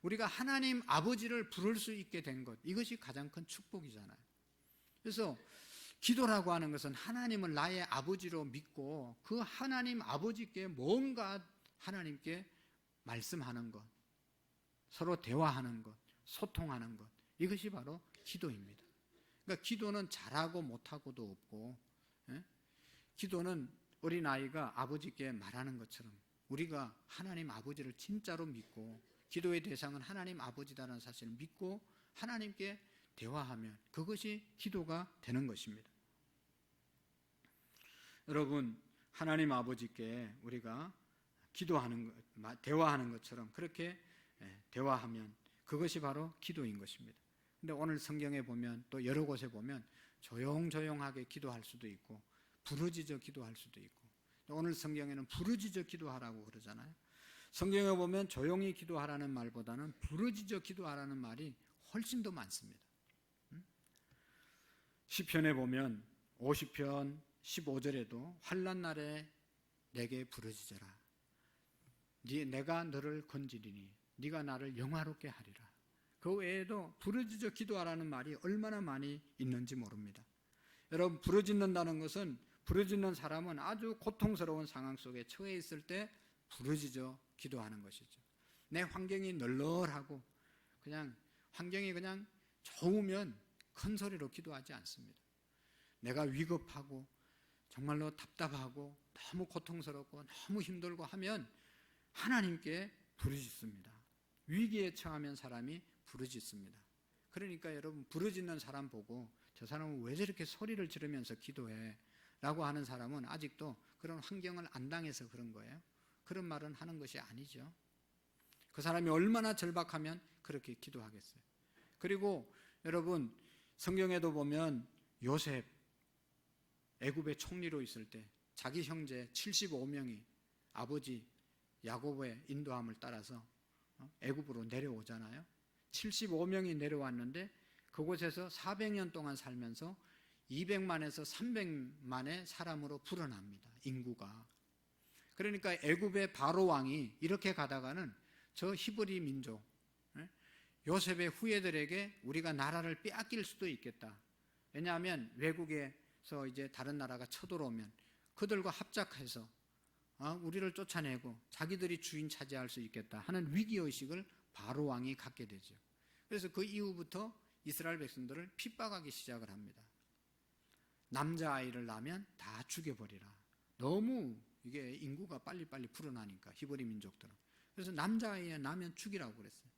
우리가 하나님 아버지를 부를 수 있게 된 것, 이것이 가장 큰 축복이잖아요. 그래서 기도라고 하는 것은 하나님을 나의 아버지로 믿고 그 하나님 아버지께 뭔가 하나님께 말씀하는 것, 서로 대화하는 것, 소통하는 것, 이것이 바로 기도입니다. 그러니까 기도는 잘하고 못하고도 없고, 기도는 어린아이가 아버지께 말하는 것처럼 우리가 하나님 아버지를 진짜로 믿고 기도의 대상은 하나님 아버지다라는 사실을 믿고 하나님께 대화하면 그것이 기도가 되는 것입니다. 여러분, 하나님 아버지께 우리가 기도하는 것, 대화하는 것처럼 그렇게 대화하면 그것이 바로 기도인 것입니다. 근데 오늘 성경에 보면 또 여러 곳에 보면 조용조용하게 기도할 수도 있고 부르짖어 기도할 수도 있고, 오늘 성경에는 부르짖어 기도하라고 그러잖아요. 성경에 보면 조용히 기도하라는 말보다는 부르짖어 기도하라는 말이 훨씬 더 많습니다. 시편에 보면 50편 15절에도 환난 날에 내게 부르짖어라. 내가 너를 건지리니 네가 나를 영화롭게 하리라. 그 외에도 부르짖어 기도하라는 말이 얼마나 많이 있는지 모릅니다. 여러분, 부르짖는다는 것은, 부르짖는 사람은 아주 고통스러운 상황 속에 처해 있을 때 부르짖어 기도하는 것이죠. 내 환경이 널널하고 그냥 환경이 그냥 좋으면 큰 소리로 기도하지 않습니다. 내가 위급하고 정말로 답답하고 너무 고통스럽고 너무 힘들고 하면 하나님께 부르짖습니다. 위기에 처하면 사람이 부르짖습니다. 그러니까 여러분, 부르짖는 사람 보고 저 사람은 왜 저렇게 소리를 지르면서 기도해? 라고 하는 사람은 아직도 그런 환경을 안 당해서 그런 거예요. 그런 말은 하는 것이 아니죠. 그 사람이 얼마나 절박하면 그렇게 기도하겠어요. 그리고 여러분, 성경에도 보면 요셉, 애굽의 총리로 있을 때 자기 형제 75명이 아버지 야곱의 인도함을 따라서 애굽으로 내려오잖아요. 75명이 내려왔는데 그곳에서 400년 동안 살면서 200만에서 300만의 사람으로 불어납니다. 인구가. 그러니까 애굽의 바로 왕이 이렇게 가다가는 저 히브리 민족, 요셉의 후예들에게 우리가 나라를 빼앗길 수도 있겠다. 왜냐하면 외국에서 이제 다른 나라가 쳐들어오면 그들과 합작해서 우리를 쫓아내고 자기들이 주인 차지할 수 있겠다 하는 위기의식을 바로 왕이 갖게 되죠. 그래서 그 이후부터 이스라엘 백성들을 핍박하기 시작을 합니다. 남자아이를 낳으면 다 죽여버리라. 너무 이게 인구가 빨리빨리 불어나니까 히브리 민족들은. 그래서 남자아이 낳으면 죽이라고 그랬어요.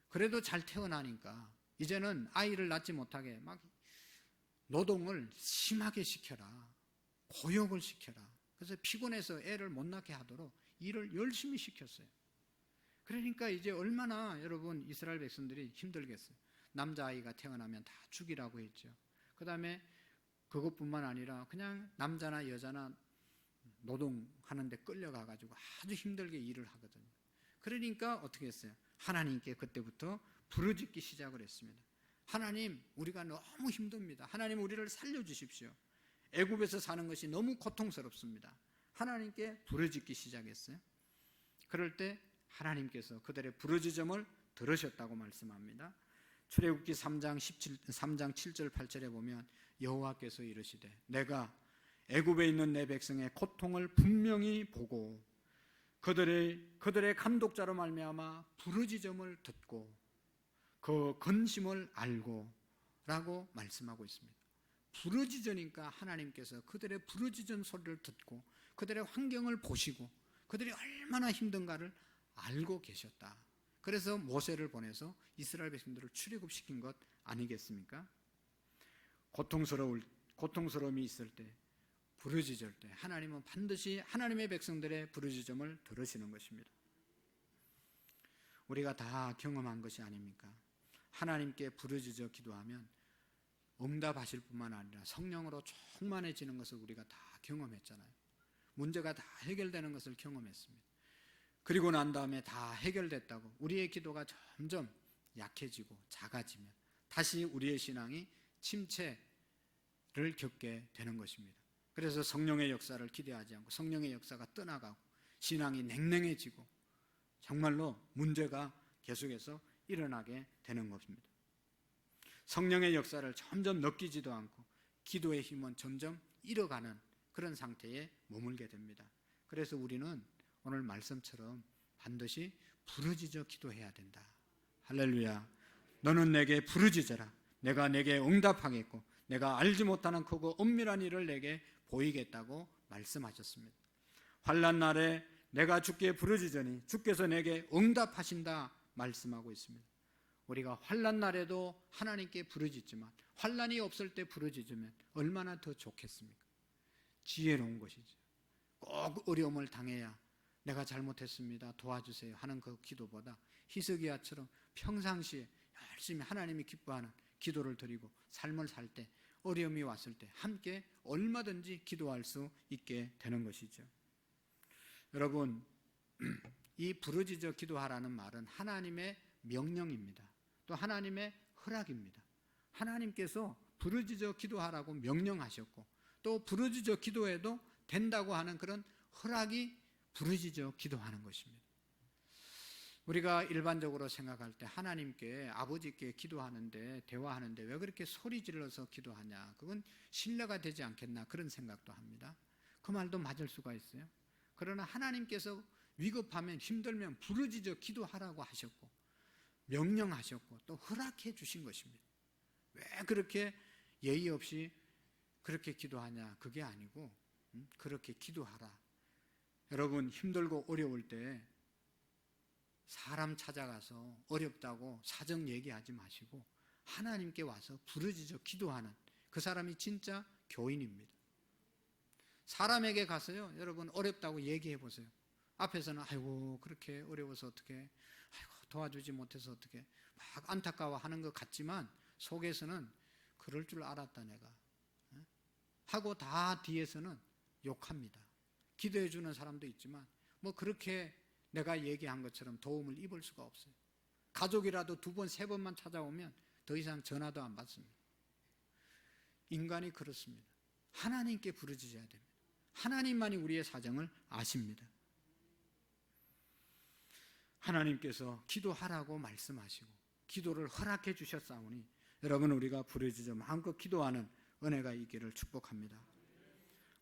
그래도 잘 태어나니까 이제는 아이를 낳지 못하게 막 노동을 심하게 시켜라. 고역을 시켜라. 그래서 피곤해서 애를 못 낳게 하도록 일을 열심히 시켰어요. 그러니까 이제 얼마나 여러분 이스라엘 백성들이 힘들겠어요. 남자아이가 태어나면 다 죽이라고 했죠. 그 다음에 그것뿐만 아니라 그냥 남자나 여자나 노동하는데 끌려가가지고 아주 힘들게 일을 하거든요. 그러니까 어떻게 했어요? 하나님께 그때부터 부르짖기 시작을 했습니다. 하나님, 우리가 너무 힘듭니다. 하나님, 우리를 살려주십시오. 애굽에서 사는 것이 너무 고통스럽습니다. 하나님께 부르짖기 시작했어요. 그럴 때 하나님께서 그들의 부르짖음을 들으셨다고 말씀합니다. 출애굽기 3장 7절 8절에 보면 여호와께서 이르시되 내가 애굽에 있는 내 백성의 고통을 분명히 보고 그들의 감독자로 말미암아 부르짖음을 듣고 그 근심을 알고 라고 말씀하고 있습니다. 부르짖으니까 하나님께서 그들의 부르짖은 소리를 듣고 그들의 환경을 보시고 그들이 얼마나 힘든가를 알고 계셨다. 그래서 모세를 보내서 이스라엘 백성들을 출애굽시킨 것 아니겠습니까? 고통스러움이 있을 때, 부르짖을 때 하나님은 반드시 하나님의 백성들의 부르짖음을 들으시는 것입니다. 우리가 다 경험한 것이 아닙니까? 하나님께 부르짖어 기도하면 응답하실 뿐만 아니라 성령으로 충만해지는 것을 우리가 다 경험했잖아요. 문제가 다 해결되는 것을 경험했습니다. 그리고 난 다음에 다 해결됐다고 우리의 기도가 점점 약해지고 작아지면 다시 우리의 신앙이 침체를 겪게 되는 것입니다. 그래서 성령의 역사를 기대하지 않고 성령의 역사가 떠나가고 신앙이 냉랭해지고 정말로 문제가 계속해서 일어나게 되는 것입니다. 성령의 역사를 점점 느끼지도 않고 기도의 힘은 점점 잃어가는 그런 상태에 머물게 됩니다. 그래서 우리는 오늘 말씀처럼 반드시 부르짖어 기도해야 된다. 할렐루야. 너는 내게 부르짖어라. 내가 내게 응답하겠고 내가 알지 못하는 크고 엄밀한 일을 내게 보이겠다고 말씀하셨습니다. 환난 날에 내가 주께 부르짖으니 주께서 내게 응답하신다 말씀하고 있습니다. 우리가 환난 날에도 하나님께 부르짖지만 환난이 없을 때 부르짖으면 얼마나 더 좋겠습니까? 지혜로운 것이죠. 꼭 어려움을 당해야 내가 잘못했습니다, 도와주세요 하는 그 기도보다 히스기야처럼 평상시에 열심히 하나님이 기뻐하는 기도를 드리고 삶을 살 때 어려움이 왔을 때 함께 얼마든지 기도할 수 있게 되는 것이죠. 여러분, 이 부르짖어 기도하라는 말은 하나님의 명령입니다. 또 하나님의 허락입니다. 하나님께서 부르짖어 기도하라고 명령하셨고 또 부르짖어 기도해도 된다고 하는 그런 허락이 부르짖어 기도하는 것입니다. 우리가 일반적으로 생각할 때 하나님께 아버지께 기도하는데 대화하는데 왜 그렇게 소리 질러서 기도하냐, 그건 신뢰가 되지 않겠나 그런 생각도 합니다. 그 말도 맞을 수가 있어요. 그러나 하나님께서 위급하면 힘들면 부르짖어 기도하라고 하셨고 명령하셨고 또 허락해 주신 것입니다. 왜 그렇게 예의 없이 그렇게 기도하냐, 그게 아니고 그렇게 기도하라. 여러분, 힘들고 어려울 때 사람 찾아가서 어렵다고 사정 얘기하지 마시고 하나님께 와서 부르짖어 기도하는 그 사람이 진짜 교인입니다. 사람에게 가서요, 여러분 어렵다고 얘기해 보세요. 앞에서는 아이고 그렇게 어려워서 어떻게, 아이고 도와주지 못해서 어떻게 막 안타까워하는 것 같지만 속에서는 그럴 줄 알았다 내가 하고 다 뒤에서는 욕합니다. 기도해 주는 사람도 있지만 뭐 그렇게 내가 얘기한 것처럼 도움을 입을 수가 없어요. 가족이라도 2번, 3번만 찾아오면 더 이상 전화도 안 받습니다. 인간이 그렇습니다. 하나님께 부르짖어야 됩니다. 하나님만이 우리의 사정을 아십니다. 하나님께서 기도하라고 말씀하시고 기도를 허락해 주셨사오니 여러분, 우리가 부르짖어 마음껏 기도하는 은혜가 있기를 축복합니다.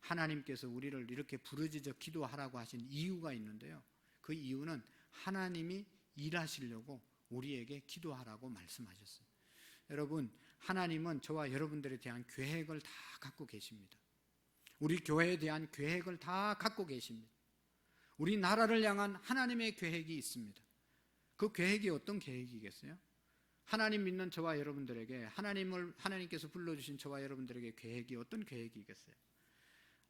하나님께서 우리를 이렇게 부르짖어 기도하라고 하신 이유가 있는데요, 그 이유는 하나님이 일하시려고 우리에게 기도하라고 말씀하셨어요. 여러분, 하나님은 저와 여러분들에 대한 계획을 다 갖고 계십니다. 우리 교회에 대한 계획을 다 갖고 계십니다. 우리 나라를 향한 하나님의 계획이 있습니다. 그 계획이 어떤 계획이겠어요? 하나님 믿는 저와 여러분들에게 하나님께서 불러주신 저와 여러분들에게 계획이 어떤 계획이겠어요?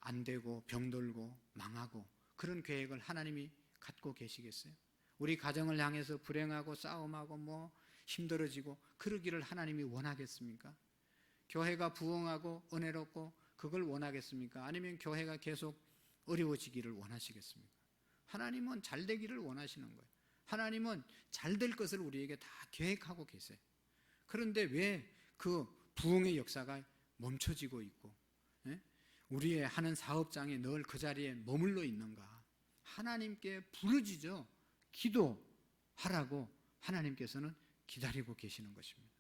안 되고 병들고 망하고 그런 계획을 하나님이 갖고 계시겠어요? 우리 가정을 향해서 불행하고 싸움하고 뭐 힘들어지고 그러기를 하나님이 원하겠습니까? 교회가 부흥하고 은혜롭고 그걸 원하겠습니까? 아니면 교회가 계속 어려워지기를 원하시겠습니까? 하나님은 잘 되기를 원하시는 거예요. 하나님은 잘 될 것을 우리에게 다 계획하고 계세요. 그런데 왜 그 부흥의 역사가 멈춰지고 있고 우리의 하는 사업장에 늘 그 자리에 머물러 있는가? 하나님께 부르짖어 기도하라고 하나님께서는 기다리고 계시는 것입니다.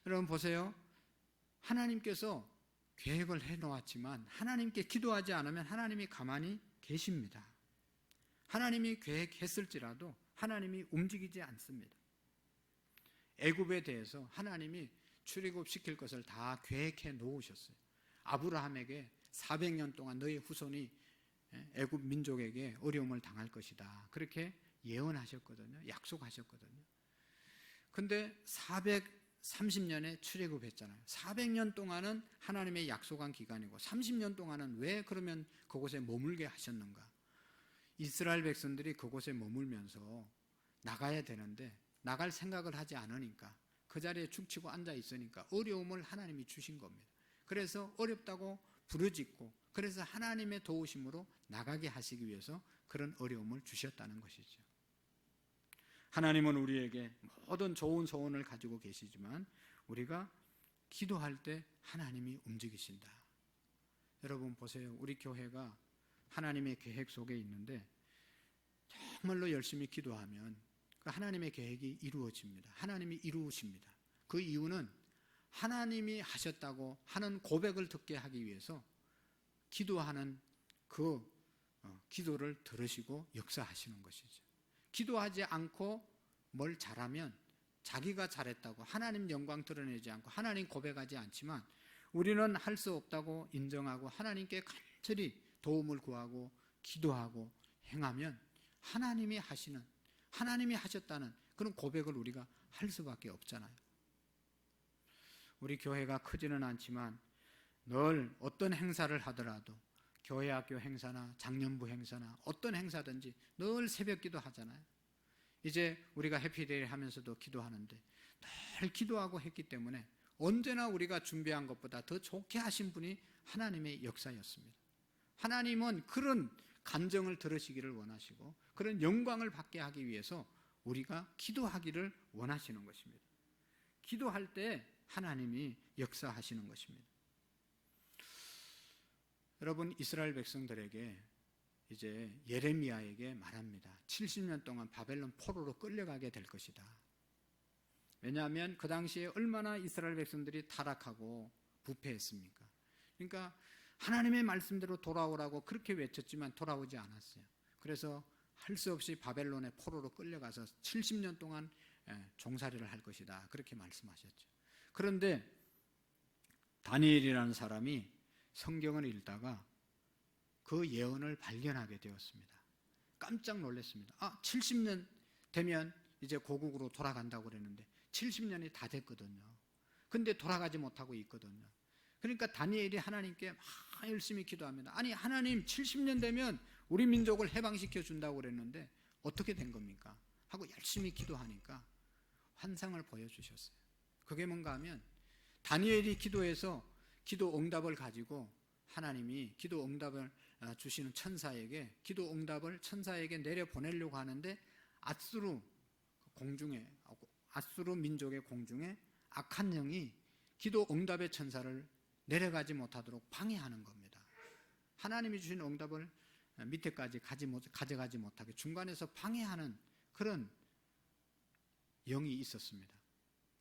여러분 보세요. 하나님께서 계획을 해놓았지만 하나님께 기도하지 않으면 하나님이 가만히 계십니다. 하나님이 계획했을지라도 하나님이 움직이지 않습니다. 애굽에 대해서 하나님이 출애굽시킬 것을 다 계획해 놓으셨어요. 아브라함에게 400년 동안 너희 후손이 애굽 민족에게 어려움을 당할 것이다, 그렇게 예언하셨거든요. 약속하셨거든요. 근데 430년에 출애굽했잖아요. 400년 동안은 하나님의 약속한 기간이고 30년 동안은 왜 그러면 그곳에 머물게 하셨는가? 이스라엘 백성들이 그곳에 머물면서 나가야 되는데 나갈 생각을 하지 않으니까 그 자리에 죽치고 앉아 있으니까 어려움을 하나님이 주신 겁니다. 그래서 어렵다고 부르짖고 그래서 하나님의 도우심으로 나가게 하시기 위해서 그런 어려움을 주셨다는 것이죠. 하나님은 우리에게 모든 좋은 소원을 가지고 계시지만 우리가 기도할 때 하나님이 움직이신다. 여러분 보세요. 우리 교회가 하나님의 계획 속에 있는데 정말로 열심히 기도하면 그 하나님의 계획이 이루어집니다. 하나님이 이루십니다. 그 이유는 하나님이 하셨다고 하는 고백을 듣게 하기 위해서 기도하는 그 기도를 들으시고 역사하시는 것이죠. 기도하지 않고 뭘 잘하면 자기가 잘했다고 하나님 영광 드러내지 않고 하나님 고백하지 않지만 우리는 할 수 없다고 인정하고 하나님께 간절히 도움을 구하고 기도하고 행하면 하나님이 하시는, 하나님이 하셨다는 그런 고백을 우리가 할 수밖에 없잖아요. 우리 교회가 크지는 않지만 늘 어떤 행사를 하더라도 교회 학교 행사나 장년부 행사나 어떤 행사든지 늘 새벽 기도 하잖아요. 이제 우리가 해피데이 하면서도 기도하는데 늘 기도하고 했기 때문에 언제나 우리가 준비한 것보다 더 좋게 하신 분이 하나님의 역사였습니다. 하나님은 그런 간정을 들으시기를 원하시고 그런 영광을 받게 하기 위해서 우리가 기도하기를 원하시는 것입니다. 기도할 때 하나님이 역사하시는 것입니다. 여러분 이스라엘 백성들에게 이제 예레미야에게 말합니다. 70년 동안 바벨론 포로로 끌려가게 될 것이다. 왜냐하면 그 당시에 얼마나 이스라엘 백성들이 타락하고 부패했습니까? 그러니까 하나님의 말씀대로 돌아오라고 그렇게 외쳤지만 돌아오지 않았어요. 그래서 할 수 없이 바벨론의 포로로 끌려가서 70년 동안 종살이를 할 것이다. 그렇게 말씀하셨죠. 그런데 다니엘이라는 사람이 성경을 읽다가 그 예언을 발견하게 되었습니다. 깜짝 놀랐습니다. 70년 되면 이제 고국으로 돌아간다고 그랬는데 70년이 다 됐거든요. 근데 돌아가지 못하고 있거든요. 그러니까 다니엘이 하나님께 막 열심히 기도합니다. 아니 하나님 70년 되면 우리 민족을 해방시켜 준다고 그랬는데 어떻게 된 겁니까? 하고 열심히 기도하니까 환상을 보여주셨어요. 그게 뭔가 하면 다니엘이 기도해서 기도 응답을 가지고 하나님이 기도 응답을 주시는 천사에게 기도 응답을 천사에게 내려보내려고 하는데 아수르 민족의 공중에 악한 영이 기도 응답의 천사를 내려가지 못하도록 방해하는 겁니다. 하나님이 주신 응답을 밑에까지 가져가지 못하게 중간에서 방해하는 그런 영이 있었습니다.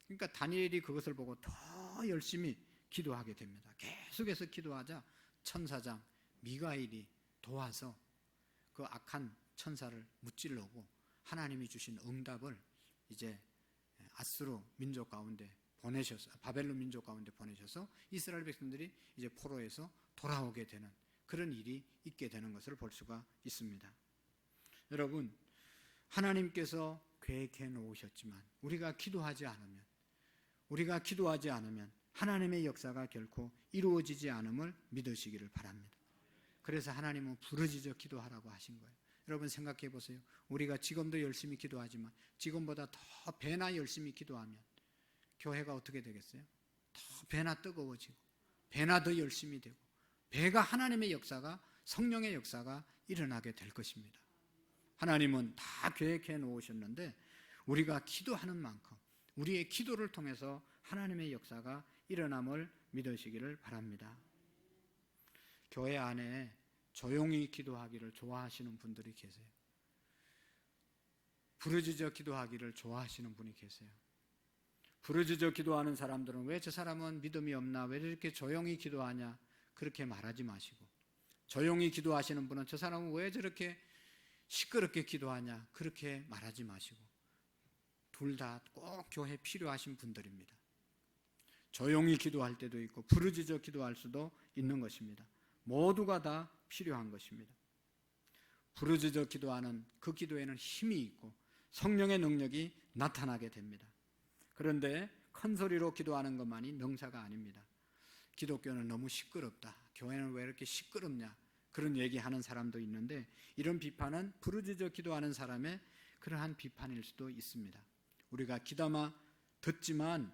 그러니까 다니엘이 그것을 보고 더 열심히 기도하게 됩니다. 계속해서 기도하자 천사장 미가엘이 도와서 그 악한 천사를 무찔러고 하나님이 주신 응답을 이제 아수르 민족 가운데 보내셔서 바벨론 민족 가운데 보내셔서 이스라엘 백성들이 이제 포로에서 돌아오게 되는 그런 일이 있게 되는 것을 볼 수가 있습니다. 여러분 하나님께서 계획해 놓으셨지만 우리가 기도하지 않으면 하나님의 역사가 결코 이루어지지 않음을 믿으시기를 바랍니다. 그래서 하나님은 부르짖어 기도하라고 하신 거예요. 여러분 생각해 보세요. 우리가 지금도 열심히 기도하지만 지금보다 더 배나 열심히 기도하면 교회가 어떻게 되겠어요? 더 배나 뜨거워지고 배나 더 열심히 되고 배가 하나님의 역사가 성령의 역사가 일어나게 될 것입니다. 하나님은 다 계획해 놓으셨는데 우리가 기도하는 만큼 우리의 기도를 통해서 하나님의 역사가 일어남을 믿으시기를 바랍니다. 교회 안에 조용히 기도하기를 좋아하시는 분들이 계세요. 부르짖어 기도하기를 좋아하시는 분이 계세요. 부르짖어 기도하는 사람들은 왜 저 사람은 믿음이 없나? 왜 이렇게 조용히 기도하냐? 그렇게 말하지 마시고 조용히 기도하시는 분은 저 사람은 왜 저렇게 시끄럽게 기도하냐? 그렇게 말하지 마시고 둘 다 꼭 교회에 필요하신 분들입니다. 조용히 기도할 때도 있고 부르짖어 기도할 수도 있는 것입니다. 모두가 다 필요한 것입니다. 부르짖어 기도하는 그 기도에는 힘이 있고 성령의 능력이 나타나게 됩니다. 그런데 큰 소리로 기도하는 것만이 능사가 아닙니다. 기독교는 너무 시끄럽다. 교회는 왜 이렇게 시끄럽냐. 그런 얘기하는 사람도 있는데 이런 비판은 부르짖어 기도하는 사람의 그러한 비판일 수도 있습니다. 우리가 귀담아 듣지만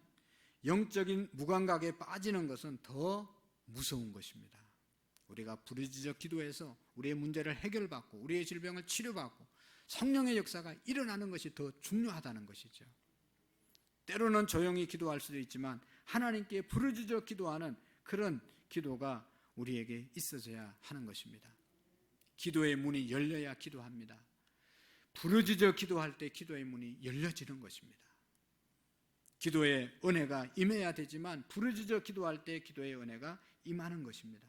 영적인 무감각에 빠지는 것은 더 무서운 것입니다. 우리가 부르짖어 기도해서 우리의 문제를 해결받고 우리의 질병을 치료받고 성령의 역사가 일어나는 것이 더 중요하다는 것이죠. 때로는 조용히 기도할 수도 있지만 하나님께 부르짖어 기도하는 그런 기도가 우리에게 있어져야 하는 것입니다. 기도의 문이 열려야 기도합니다. 부르짖어 기도할 때 기도의 문이 열려지는 것입니다. 기도의 은혜가 임해야 되지만 부르짖어 기도할 때 기도의 은혜가 임하는 것입니다.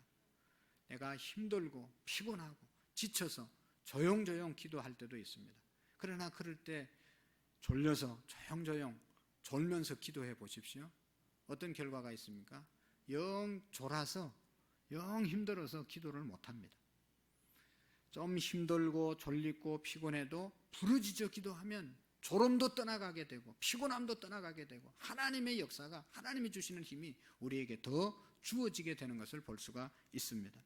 내가 힘들고 피곤하고 지쳐서 조용조용 기도할 때도 있습니다. 그러나 그럴 때 졸려서 조용조용 졸면서 기도해 보십시오. 어떤 결과가 있습니까? 영 졸아서 영 힘들어서 기도를 못합니다. 좀 힘들고 졸리고 피곤해도 부르짖어 기도하면 졸음도 떠나가게 되고 피곤함도 떠나가게 되고 하나님의 역사가 하나님이 주시는 힘이 우리에게 더 주어지게 되는 것을 볼 수가 있습니다.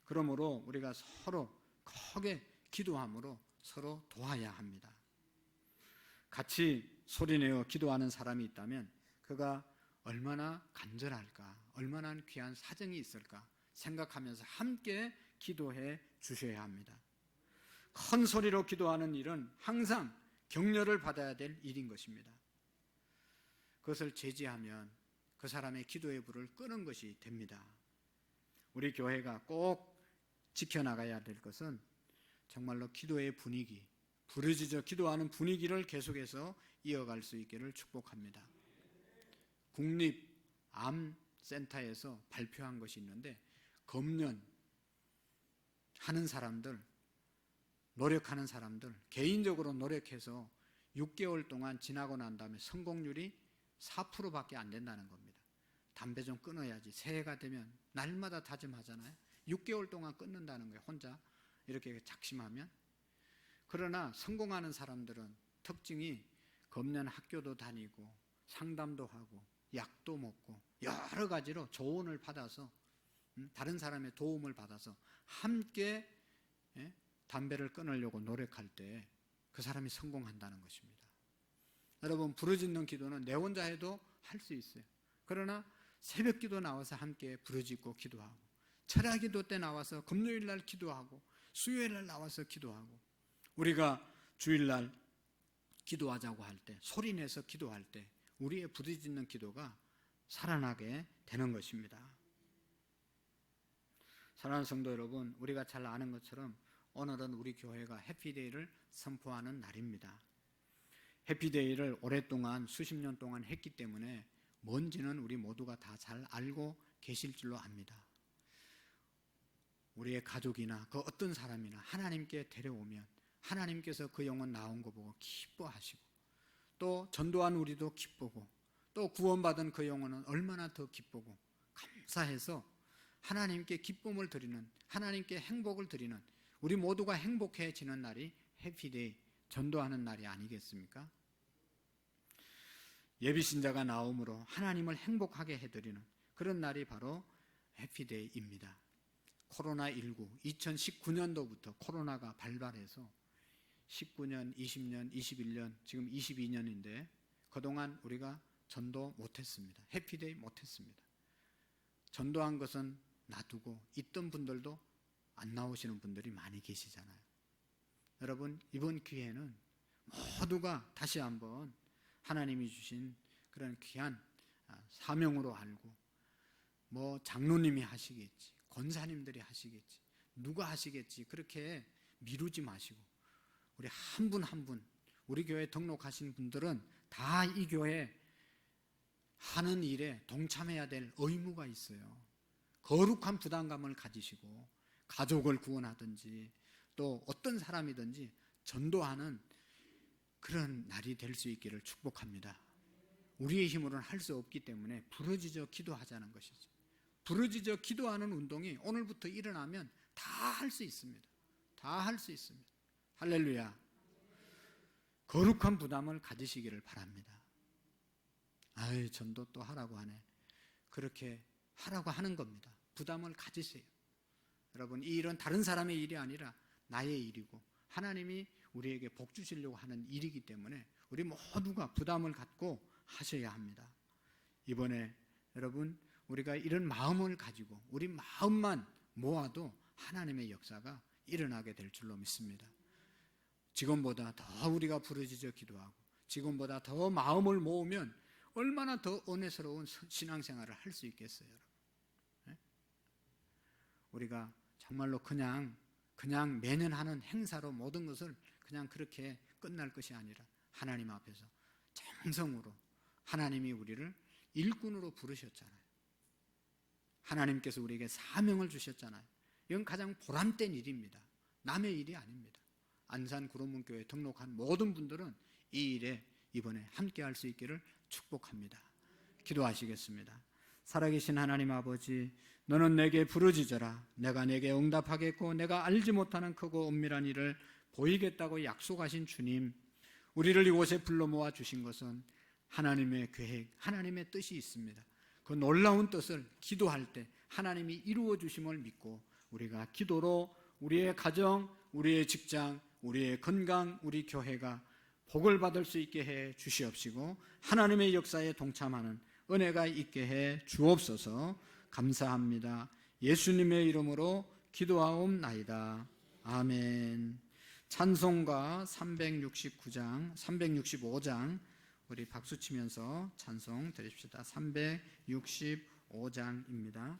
그러므로 우리가 서로 크게 기도함으로 서로 도와야 합니다. 같이 소리내어 기도하는 사람이 있다면 그가 얼마나 간절할까, 얼마나 귀한 사정이 있을까 생각하면서 함께 기도해 주셔야 합니다. 큰 소리로 기도하는 일은 항상 격려를 받아야 될 일인 것입니다. 그것을 제지하면 그 사람의 기도의 불을 끄는 것이 됩니다. 우리 교회가 꼭 지켜나가야 될 것은 정말로 기도의 분위기, 부르짖어 기도하는 분위기를 계속해서 이어갈 수 있기를 축복합니다. 국립암센터에서 발표한 것이 있는데 검련하는 사람들, 노력하는 사람들, 개인적으로 노력해서 6개월 동안 지나고 난 다음에 성공률이 4%밖에 안 된다는 겁니다. 담배 좀 끊어야지. 새해가 되면 날마다 다짐하잖아요. 6개월 동안 끊는다는 거예요. 혼자 이렇게 작심하면. 그러나 성공하는 사람들은 특징이 검련 학교도 다니고 상담도 하고 약도 먹고 여러 가지로 조언을 받아서 다른 사람의 도움을 받아서 함께 담배를 끊으려고 노력할 때 그 사람이 성공한다는 것입니다. 여러분, 부르짖는 기도는 내 혼자 해도 할 수 있어요. 그러나 새벽 기도 나와서 함께 부르짖고 기도하고 철야 기도 때 나와서 금요일 날 기도하고 수요일 날 나와서 기도하고 우리가 주일 날 기도하자고 할 때 소리내서 기도할 때 우리의 부르짖는 기도가 살아나게 되는 것입니다. 사랑하는 성도 여러분, 우리가 잘 아는 것처럼 오늘은 우리 교회가 해피데이를 선포하는 날입니다. 해피데이를 오랫동안 수십 년 동안 했기 때문에 뭔지는 우리 모두가 다 잘 알고 계실 줄로 압니다. 우리의 가족이나 그 어떤 사람이나 하나님께 데려오면 하나님께서 그 영혼 나온 거 보고 기뻐하시고 또 전도한 우리도 기쁘고 또 구원받은 그 영혼은 얼마나 더 기쁘고 감사해서 하나님께 기쁨을 드리는, 하나님께 행복을 드리는, 우리 모두가 행복해지는 날이 해피데이, 전도하는 날이 아니겠습니까? 예비신자가 나옴으로 하나님을 행복하게 해드리는 그런 날이 바로 해피데이입니다. 코로나19, 2019년도부터 코로나가 발발해서 19년, 20년, 21년, 지금 22년인데 그동안 우리가 전도 못했습니다. 해피데이 못했습니다. 전도한 것은 놔두고 있던 분들도 안 나오시는 분들이 많이 계시잖아요. 여러분, 이번 기회는 모두가 다시 한번 하나님이 주신 그런 귀한 사명으로 알고 뭐 장로님이 하시겠지, 권사님들이 하시겠지, 누가 하시겠지 그렇게 미루지 마시고 우리 한 분 한 분, 우리 교회 등록하신 분들은 다 이 교회 하는 일에 동참해야 될 의무가 있어요. 거룩한 부담감을 가지시고 가족을 구원하든지 또 어떤 사람이든지 전도하는 그런 날이 될 수 있기를 축복합니다. 우리의 힘으로는 할 수 없기 때문에 부르짖어 기도하자는 것이죠. 부르짖어 기도하는 운동이 오늘부터 일어나면 다 할 수 있습니다. 다 할 수 있습니다. 할렐루야. 거룩한 부담을 가지시기를 바랍니다. 아이, 전도 또 하라고 하네. 그렇게 하라고 하는 겁니다. 부담을 가지세요. 여러분, 이 일은 다른 사람의 일이 아니라 나의 일이고 하나님이 우리에게 복 주시려고 하는 일이기 때문에 우리 모두가 부담을 갖고 하셔야 합니다. 이번에 여러분, 우리가 이런 마음을 가지고 우리 마음만 모아도 하나님의 역사가 일어나게 될 줄로 믿습니다. 지금보다 더 우리가 부르짖어 기도하고 지금보다 더 마음을 모으면 얼마나 더 은혜스러운 신앙생활을 할 수 있겠어요, 여러분. 네? 우리가 정말로 그냥 매년 하는 행사로 모든 것을 그냥 그렇게 끝날 것이 아니라 하나님 앞에서 정성으로 하나님이 우리를 일꾼으로 부르셨잖아요. 하나님께서 우리에게 사명을 주셨잖아요. 이건 가장 보람된 일입니다. 남의 일이 아닙니다. 안산 구로문교회에 등록한 모든 분들은 이 일에 이번에 함께 할 수 있기를 축복합니다. 기도하시겠습니다. 살아계신 하나님 아버지, 너는 내게 부르짖어라. 내가 내게 응답하겠고 내가 알지 못하는 크고 은밀한 일을 보이겠다고 약속하신 주님, 우리를 이곳에 불러 모아 주신 것은 하나님의 계획, 하나님의 뜻이 있습니다. 그 놀라운 뜻을 기도할 때 하나님이 이루어 주심을 믿고 우리가 기도로 우리의 가정, 우리의 직장, 우리의 건강, 우리 교회가 복을 받을 수 있게 해 주시옵시고 하나님의 역사에 동참하는 은혜가 있게 해 주옵소서. 감사합니다. 예수님의 이름으로 기도하옵나이다. 아멘. 찬송가 369장, 365장 우리 박수 치면서 찬송 드립시다. 365장입니다.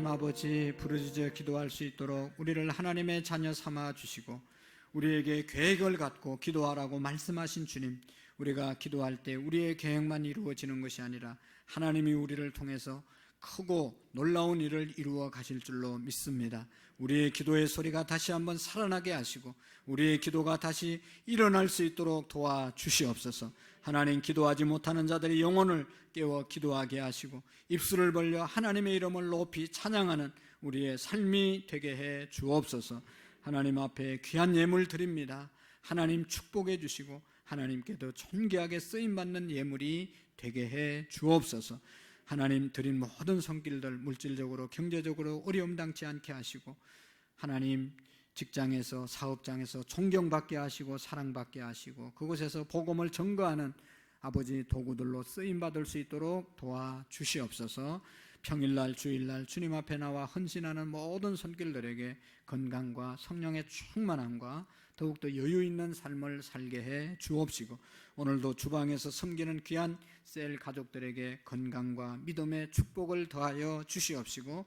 아버지, 부르짖어 기도할 수 있도록 우리를 하나님의 자녀 삼아 주시고 우리에게 계획을 갖고 기도하라고 말씀하신 주님, 우리가 기도할 때 우리의 계획만 이루어지는 것이 아니라 하나님이 우리를 통해서 크고 놀라운 일을 이루어 가실 줄로 믿습니다. 우리의 기도의 소리가 다시 한번 살아나게 하시고 우리의 기도가 다시 일어날 수 있도록 도와주시옵소서. 하나님, 기도하지 못하는 자들의 영혼을 깨워 기도하게 하시고 입술을 벌려 하나님의 이름을 높이 찬양하는 우리의 삶이 되게 해 주옵소서. 하나님 앞에 귀한 예물 드립니다. 하나님 축복해 주시고 하나님께도 존귀하게 쓰임받는 예물이 되게 해 주옵소서. 하나님 드린 모든 손길들 물질적으로 경제적으로 어려움 당치 않게 하시고 하나님 직장에서 사업장에서 존경받게 하시고 사랑받게 하시고 그곳에서 복음을 전거하는 아버지 도구들로 쓰임받을 수 있도록 도와주시옵소서. 평일날 주일날 주님 앞에 나와 헌신하는 모든 손길들에게 건강과 성령의 충만함과 더욱더 여유 있는 삶을 살게 해 주옵시고 오늘도 주방에서 섬기는 귀한 셀 가족들에게 건강과 믿음의 축복을 더하여 주시옵시고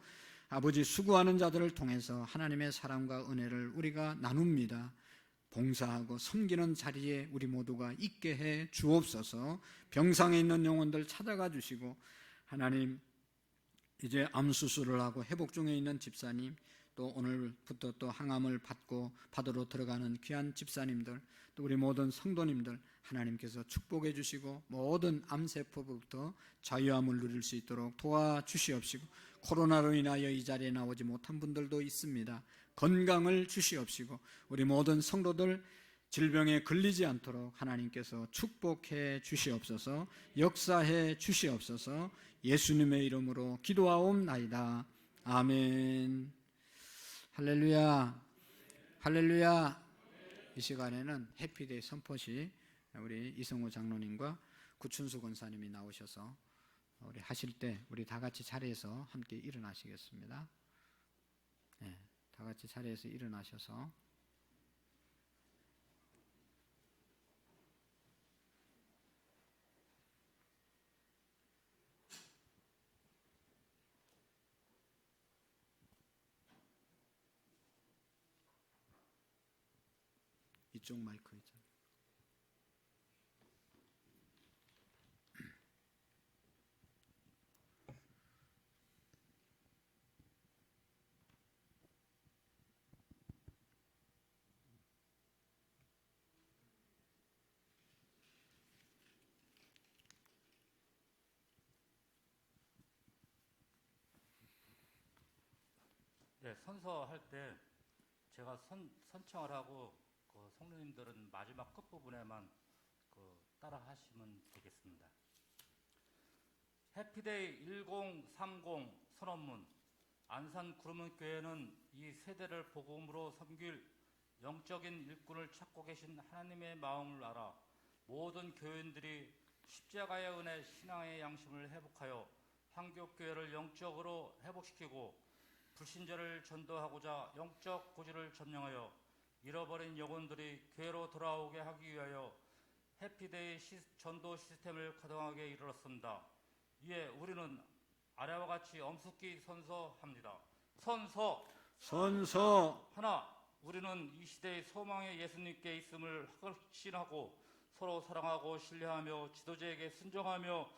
아버지 수고하는 자들을 통해서 하나님의 사랑과 은혜를 우리가 나눕니다. 봉사하고 섬기는 자리에 우리 모두가 있게 해 주옵소서. 병상에 있는 영혼들 찾아가 주시고 하나님 이제 암 수술을 하고 회복 중에 있는 집사님 또 오늘부터 또 항암을 받으러 들어가는 귀한 집사님들 또 우리 모든 성도님들 하나님께서 축복해 주시고 모든 암세포부터 자유함을 누릴 수 있도록 도와주시옵시고 코로나로 인하여 이 자리에 나오지 못한 분들도 있습니다. 건강을 주시옵시고 우리 모든 성도들 질병에 걸리지 않도록 하나님께서 축복해 주시옵소서. 역사해 주시옵소서. 예수님의 이름으로 기도하옵나이다. 아멘. 할렐루야. 할렐루야. 이 시간에는 해피데이 선포시 우리 이성우 장로님과 구춘수 권사님이 나오셔서 우리 하실 때 우리 다 같이 자리에서 함께 일어나시겠습니다. 네, 다 같이 자리에서 일어나셔서 이쪽 마이크 있잖아요. 네, 선서할 때 제가 선창을 하고 그 성도님들은 마지막 끝부분에만 따라 하시면 되겠습니다. 해피데이 1030 선언문. 안산 구름교회는 이 세대를 복음으로 섬길 영적인 일꾼을 찾고 계신 하나님의 마음을 알아 모든 교인들이 십자가의 은혜 신앙의 양심을 회복하여 한국교회를 영적으로 회복시키고 불신자를 전도하고자 영적 고지를 점령하여 잃어버린 영혼들이 교회로 돌아오게 하기 위하여 해피데이 전도 시스템을 가동하게 이르렀습니다. 이에 우리는 아래와 같이 엄숙히 선서합니다. 선서 하나, 우리는 이 시대의 소망의 예수님께 있음을 확신하고 서로 사랑하고 신뢰하며 지도자에게 순종하며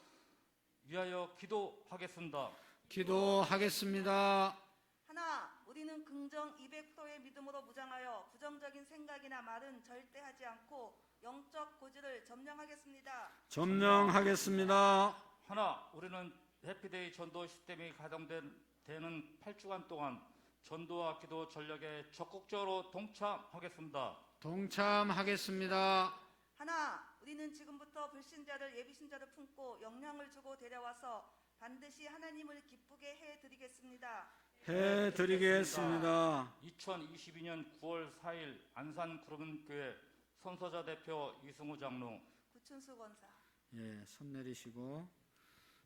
위하여 기도하겠습니다. 기도하겠습니다. 하나, 우리는 긍정 200도의 믿음으로 무장하여 부정적인 생각이나 말은 절대 하지 않고 영적 고지를 점령하겠습니다. 점령하겠습니다. 하나, 우리는 해피데이 전도 시스템이 가동되는 8주간 동안 전도와 기도 전력에 적극적으로 동참하겠습니다. 동참하겠습니다. 하나, 우리는 지금부터 불신자를 예비신자를 품고 영향을 주고 데려와서 반드시 하나님을 기쁘게 해드리겠습니다. 해드리겠습니다. 2022년 9월 4일 안산 구름교회 선서자 대표 이승우 장로, 구춘수 권사. 예, 손 내리시고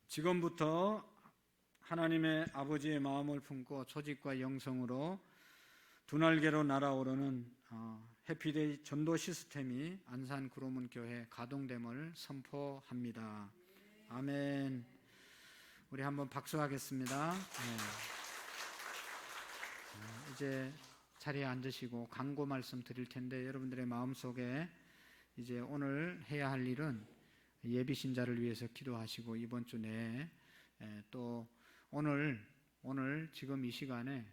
지금부터 하나님의 아버지의 마음을 품고 조직과 영성으로 두 날개로 날아오르는 해피데이 전도 시스템이 안산 구름교회 가동됨을 선포합니다. 아멘. 우리 한번 박수하겠습니다. 이제 자리에 앉으시고 강고 말씀 드릴 텐데 여러분들의 마음속에 이제 오늘 해야 할 일은 예비 신자를 위해서 기도하시고 이번 주 내에 또 오늘 지금 이 시간에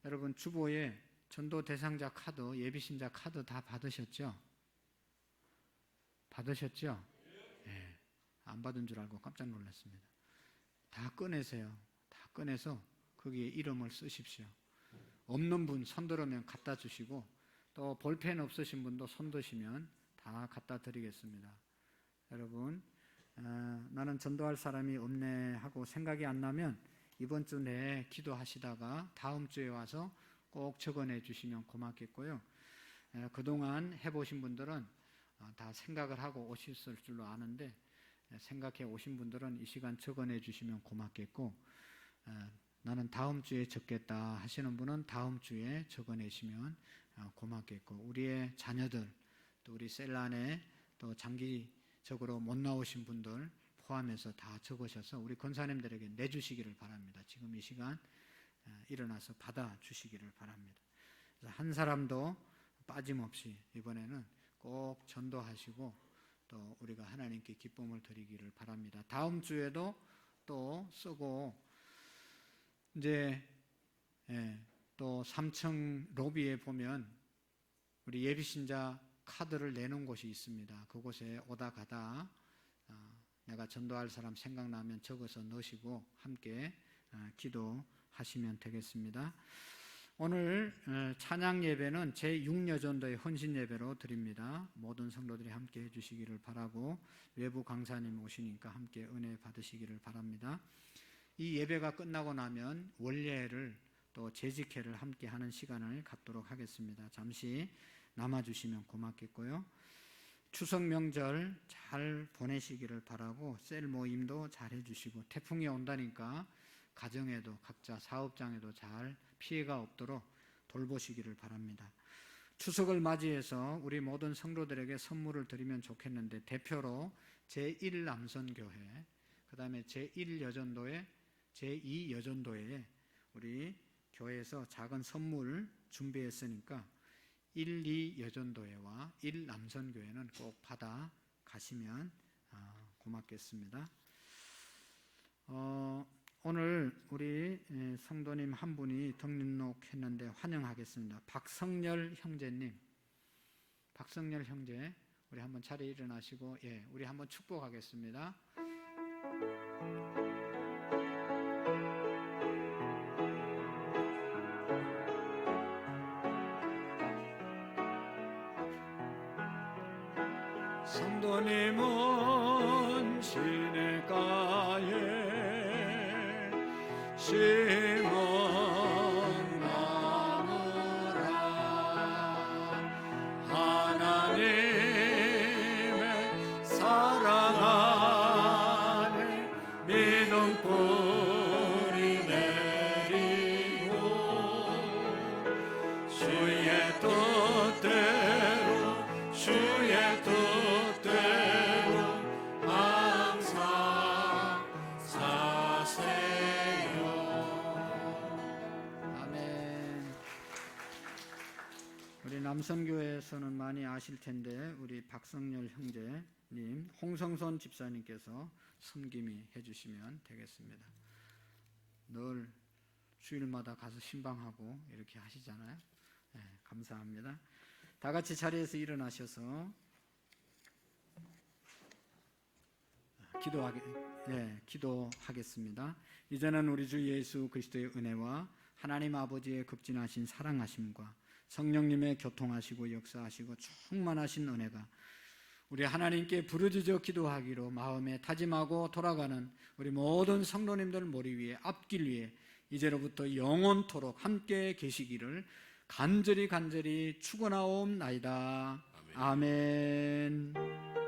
여러분 주보에 전도 대상자 카드, 예비 신자 카드 다 받으셨죠? 받으셨죠? 네. 안 받은 줄 알고 깜짝 놀랐습니다. 다 꺼내세요. 다 꺼내서 거기에 이름을 쓰십시오. 없는 분 손 들으면 갖다 주시고 또 볼펜 없으신 분도 손 드시면 다 갖다 드리겠습니다. 여러분, 나는 전도할 사람이 없네 하고 생각이 안 나면 이번 주 내에 기도하시다가 다음 주에 와서 꼭 적어내 주시면 고맙겠고요. 그동안 해보신 분들은 다 생각을 하고 오셨을 줄로 아는데 생각해 오신 분들은 이 시간 적어내 주시면 고맙겠고, 나는 다음 주에 적겠다 하시는 분은 다음 주에 적어내시면 고맙겠고, 우리의 자녀들, 또 우리 셀 안에 또 장기적으로 못 나오신 분들 포함해서 다 적으셔서 우리 권사님들에게 내주시기를 바랍니다. 지금 이 시간 일어나서 받아주시기를 바랍니다. 한 사람도 빠짐없이 이번에는 꼭 전도하시고 또 우리가 하나님께 기쁨을 드리기를 바랍니다. 다음 주에도 또 쓰고, 이제 또 3층 로비에 보면 우리 예비신자 카드를 내놓은 곳이 있습니다. 그곳에 오다 가다 내가 전도할 사람 생각나면 적어서 넣으시고 함께 기도하시면 되겠습니다. 오늘 찬양 예배는 제6여전도의 헌신 예배로 드립니다. 모든 성도들이 함께 해주시기를 바라고, 외부 강사님 오시니까 함께 은혜 받으시기를 바랍니다. 이 예배가 끝나고 나면 원례를 또 재직회를 함께 하는 시간을 갖도록 하겠습니다. 잠시 남아주시면 고맙겠고요. 추석 명절 잘 보내시기를 바라고, 셀 모임도 잘 해주시고, 태풍이 온다니까 가정에도 각자 사업장에도 잘 피해가 없도록 돌보시기를 바랍니다. 추석을 맞이해서 우리 모든 성도들에게 선물을 드리면 좋겠는데, 대표로 제1남선교회, 그 다음에 제1여전도회, 제2여전도회에 우리 교회에서 작은 선물 준비했으니까 1, 2여전도회와 1남선교회는 꼭 받아 가시면 고맙겠습니다. 오늘 우리 성도님 한 분이 등록했는데 환영하겠습니다. 박성열 형제님, 박성열 형제, 우리 한번 자리에 일어나시고 우리 한번 축복하겠습니다. 성도님은 시냇가에 심은 나무라, 하나님의 사랑 안에 믿음 뿌리 내리고 주의 뜻대로 주의 뜻대로 항상 사세요. 아멘. 우리 남선교회에서는 많이 아실 텐데 우리 박성열 형제님, 홍성선 집사님께서 섬김이 해주시면 되겠습니다. 늘 주일마다 가서 신방하고 이렇게 하시잖아요. 감사합니다. 다 같이 자리에서 일어나셔서 기도하겠습니다. 이제는 우리 주 예수 그리스도의 은혜와 하나님 아버지의 극진하신 사랑하심과 성령님의 교통하시고 역사하시고 충만하신 은혜가 우리 하나님께 부르짖어 기도하기로 마음에 다짐하고 돌아가는 우리 모든 성도님들 머리 위에, 앞길 위에 이제로부터 영원토록 함께 계시기를 간절히 축원하옵나이다. 아멘.